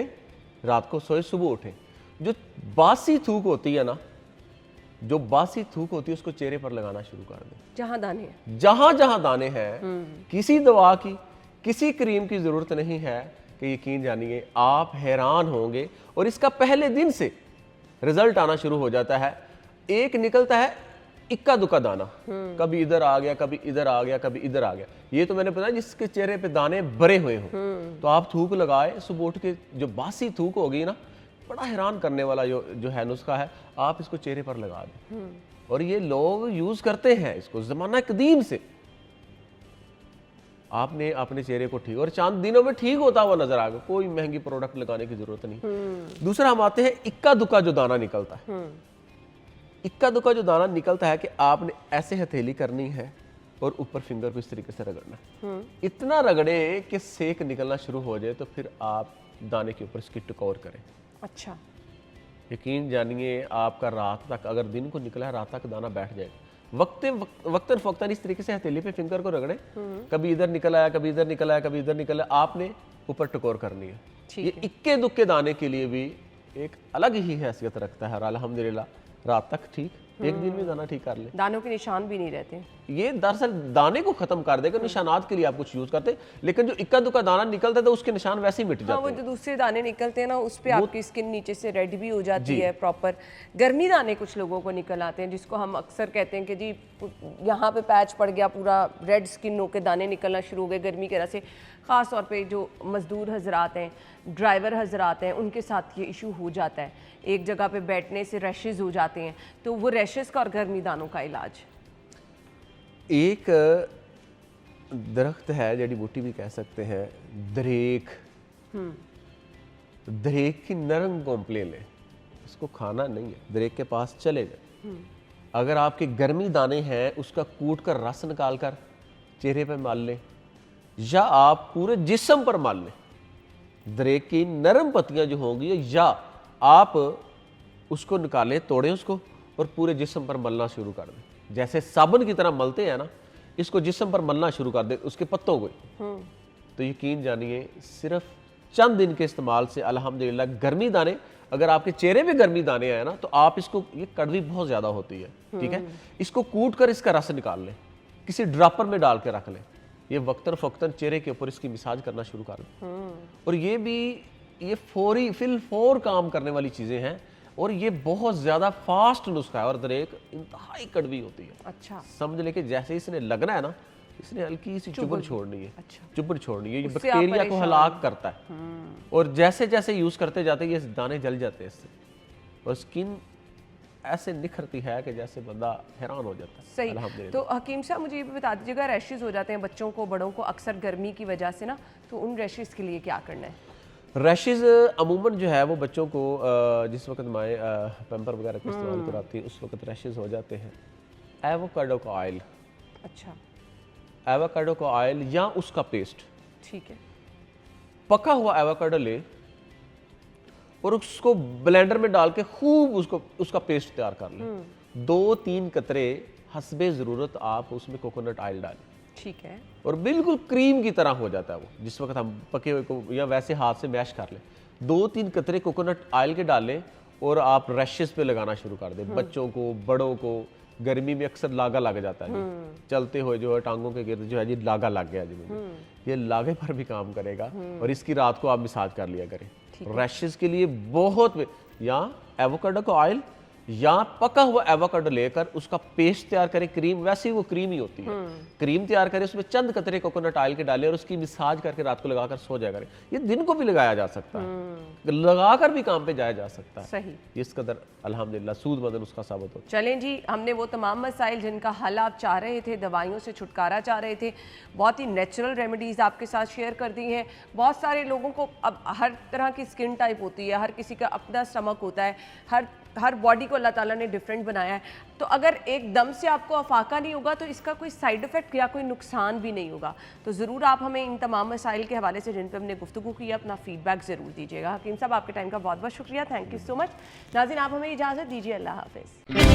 रात को सोए, सुबह उठे, जो बासी थूक होती है ना, जो बासी थूक होती है उसको चेहरे पर लगाना शुरू कर दें। जहाँ दाने हैं, जहां जहां दाने हैं। किसी दवा की, किसी क्रीम की जरूरत नहीं है कि यकीन जानिए आप हैरान होंगे। और इसका पहले दिन से रिजल्ट आना शुरू हो जाता है। एक निकलता है इक्का दुक्का दाना, कभी इधर आ गया, कभी इधर आ गया, कभी इधर आ गया। ये तो मैंने बताया जिसके चेहरे पे दाने भरे हुए हों। तो आप थूक लगाए, सुबह उठ के जो बासी थूक होगी ना, बड़ा हैरान करने वाला जो है नुस्खा है, आप इसको चेहरे पर लगा दें। और ये लोग यूज करते हैं इसको ज़माना कदीम से। आपने अपने चेहरे को ठीक, और चांद दिनों में ठीक होता हुआ नजर आ गया, कोई महंगी प्रोडक्ट लगाने की जरूरत नहीं। दूसरा हम आते हैं इक्का दुक्का जो दाना निकलता है। इक्का दुक्का जो दाना निकलता है कि आपने ऐसे हथेली करनी है और ऊपर फिंगर को इस तरीके से रगड़ना है। इतना रगड़े कि सेक निकलना शुरू हो जाए, तो फिर आप दाने के ऊपर इसकी टकोर करें। अच्छा। यकीन जानिए आपका रात तक, अगर दिन को निकला है, रात तक दाना बैठ जाएगा। वक्तन फक्तन इस तरीके से हथेली पे फिंगर को रगड़े, कभी इधर निकल आया, कभी इधर निकल आया, कभी इधर निकल आया, आपने ऊपर टकोर करनी है। ये इक्के दुक्के दाने के लिए भी एक अलग ही हैसियत रखता है। और अल्हम्दुलिल्लाह रात तक ठीक, एक दिन में दाना ठीक कर ले। दानों के निशान भी नहीं रहते। ये दरअसल दाने को खत्म कर देगा। निशानात के लिए आप कुछ यूज करते, लेकिन जो इक्का दुक्का दाना निकलता है तो उसके निशान वैसे ही मिट जाते हैं। वो जो दूसरे दाने निकलते हैं ना, उस पे आपकी स्किन नीचे से रेड भी हो जाती है प्रॉपर। गर्मी दाने कुछ लोगों को निकल आते हैं, जिसको हम अक्सर कहते हैं कि जी यहाँ पे पैच पड़ गया, पूरा रेड स्किन होकर दाने निकलना शुरू हो गए गर्मी की वजह से। ख़ास तौर पे जो मज़दूर हजरात हैं, ड्राइवर हजरात हैं, उनके साथ ये इशू हो जाता है। एक जगह पे बैठने से रैशेज़ हो जाते हैं। तो वो रैशेज़ का और गर्मी दानों का इलाज, एक दरख्त है, जड़ी बूटी भी कह सकते हैं, दरेक। दरेक की नरम गोंपले लें, इसको खाना नहीं है, दरेक के पास चले जाए, अगर आपके गर्मी दाने हैं उसका कूट कर रस निकाल कर चेहरे पे माल लें, या आप पूरे जिस्म पर माल लें। दरेक की नरम पत्तियां जो होंगी, या आप उसको निकालें, तोड़ें उसको और पूरे जिस्म पर मलना शुरू कर दें। जैसे साबुन की तरह मलते हैं ना, इसको जिस्म पर मलना शुरू कर दें उसके पत्तों को। तो यकीन जानिए सिर्फ चंद दिन के इस्तेमाल से अल्हम्दुलिल्लाह गर्मी दाने, अगर आपके चेहरे पे गर्मी दाने आए ना तो आप इसको, ये कड़वी बहुत ज़्यादा होती है, ठीक है, इसको कूट कर इसका रस निकाल लें, किसी ड्रॉपर में डाल के रख लें। ये वक्तन फ़क्तन चेहरे के ऊपर इसकी मसाज करना शुरू कर दें। और ये भी ये फौरी फिल फौर काम करने वाली चीज़ें हैं और ये बहुत ज़्यादा फास्ट नुस्खा है और दरेक इंतहाई कड़वी होती है। अच्छा, समझ ले कि जैसे इसने लगना है ना, इसने हल्की सी चुभन छोड़नी है। अच्छा। चुभन छोड़नी है, ये उससे आप बैक्टीरिया को परेशान हलाक करता है। और जैसे जैसे यूज़ करते जाते ये दाने जल जाते हैं इससे, और स्किन ऐसे निखरती है कि जैसे बंदा हैरान हो जाता है। सही। अल्हम्दुलिल्लाह। तो हकीम साहब मुझे ये भी बता दीजिएगा, रैशेज़ हो जाते हैं बच्चों को, बड़ों को अक्सर गर्मी की वजह से ना, तो उन रैशेज़ के लिए क्या करना है? रैशेज़ अमूमन जो है वो बच्चों को जिस वक्त माएँ पैम्पर वगैरह का इस्तेमाल कराती हैं उस वक्त रैशेज़ हो जाते हैं। एवोकाडो का ऑयल, अच्छा, एवोकाडो का ऑयल या उसका पेस्ट, ठीक है। पका हुआ एवोकाडो ले और उसको ब्लेंडर में डाल के खूब उसका पेस्ट तैयार कर लें। 2-3 कतरे हस्बे ज़रूरत आप उसमें कोकोनट ऑयल डालें, ठीक है। और बिल्कुल क्रीम की तरह हो जाता है वो। जिस वक्त हम पके हुए को या वैसे हाथ से मैश कर लें, 2-3 कतरे कोकोनट ऑयल के डालें और आप रैशेस पे लगाना शुरू कर दें। बच्चों को, बड़ों को, गर्मी में अक्सर लागा लग जाता है जी, चलते हुए जो है टांगों के गिर्द जो है जी लागा लग गया जी मुझे, ये लागे पर भी काम करेगा और इसकी रात को आप मसाज कर लिया करें। रैशेस के लिए बहुत, या एवोकाडो का ऑयल या पका हुआ एवोकाडो लेकर उसका पेस्ट तैयार करें, क्रीम, वैसे ही वो क्रीम ही होती है, क्रीम तैयार करें, उसमें चंद कतरे कोकोनट ऑयल के डालें और उसकी मसाज करके रात को लगाकर सो जाया करें। ये दिन को भी लगाया जा सकता है, लगाकर भी काम पे जाया जा सकता है। सही। इस कदर अल्हम्दुलिल्लाह सूदमंद उसका साबित होता है। चलें जी, हमने वो तमाम मसाइल जिनका हल आप चाह रहे थे, दवाइयों से छुटकारा चाह रहे थे, बहुत ही नेचुरल रेमेडीज़ आपके साथ शेयर कर दी हैं। बहुत सारे लोगों को अब हर तरह की स्किन टाइप होती है, हर किसी का अपना स्टमक होता है, हर बॉडी को अल्लाह ताला ने डिफरेंट बनाया है। तो अगर एकदम से आपको अफाका नहीं होगा तो इसका कोई साइड इफ़ेक्ट या कोई नुकसान भी नहीं होगा। तो ज़रूर आप हमें इन तमाम मसाइल के हवाले से जिन पर हमने गुफ्तगू की अपना फीडबैक ज़रूर दीजिएगा। हकीम साहब आपके टाइम का बहुत बहुत शुक्रिया, थैंक यू सो मच। नाज़रीन आप हमें इजाज़त दीजिए, अल्लाह हाफ़िज़।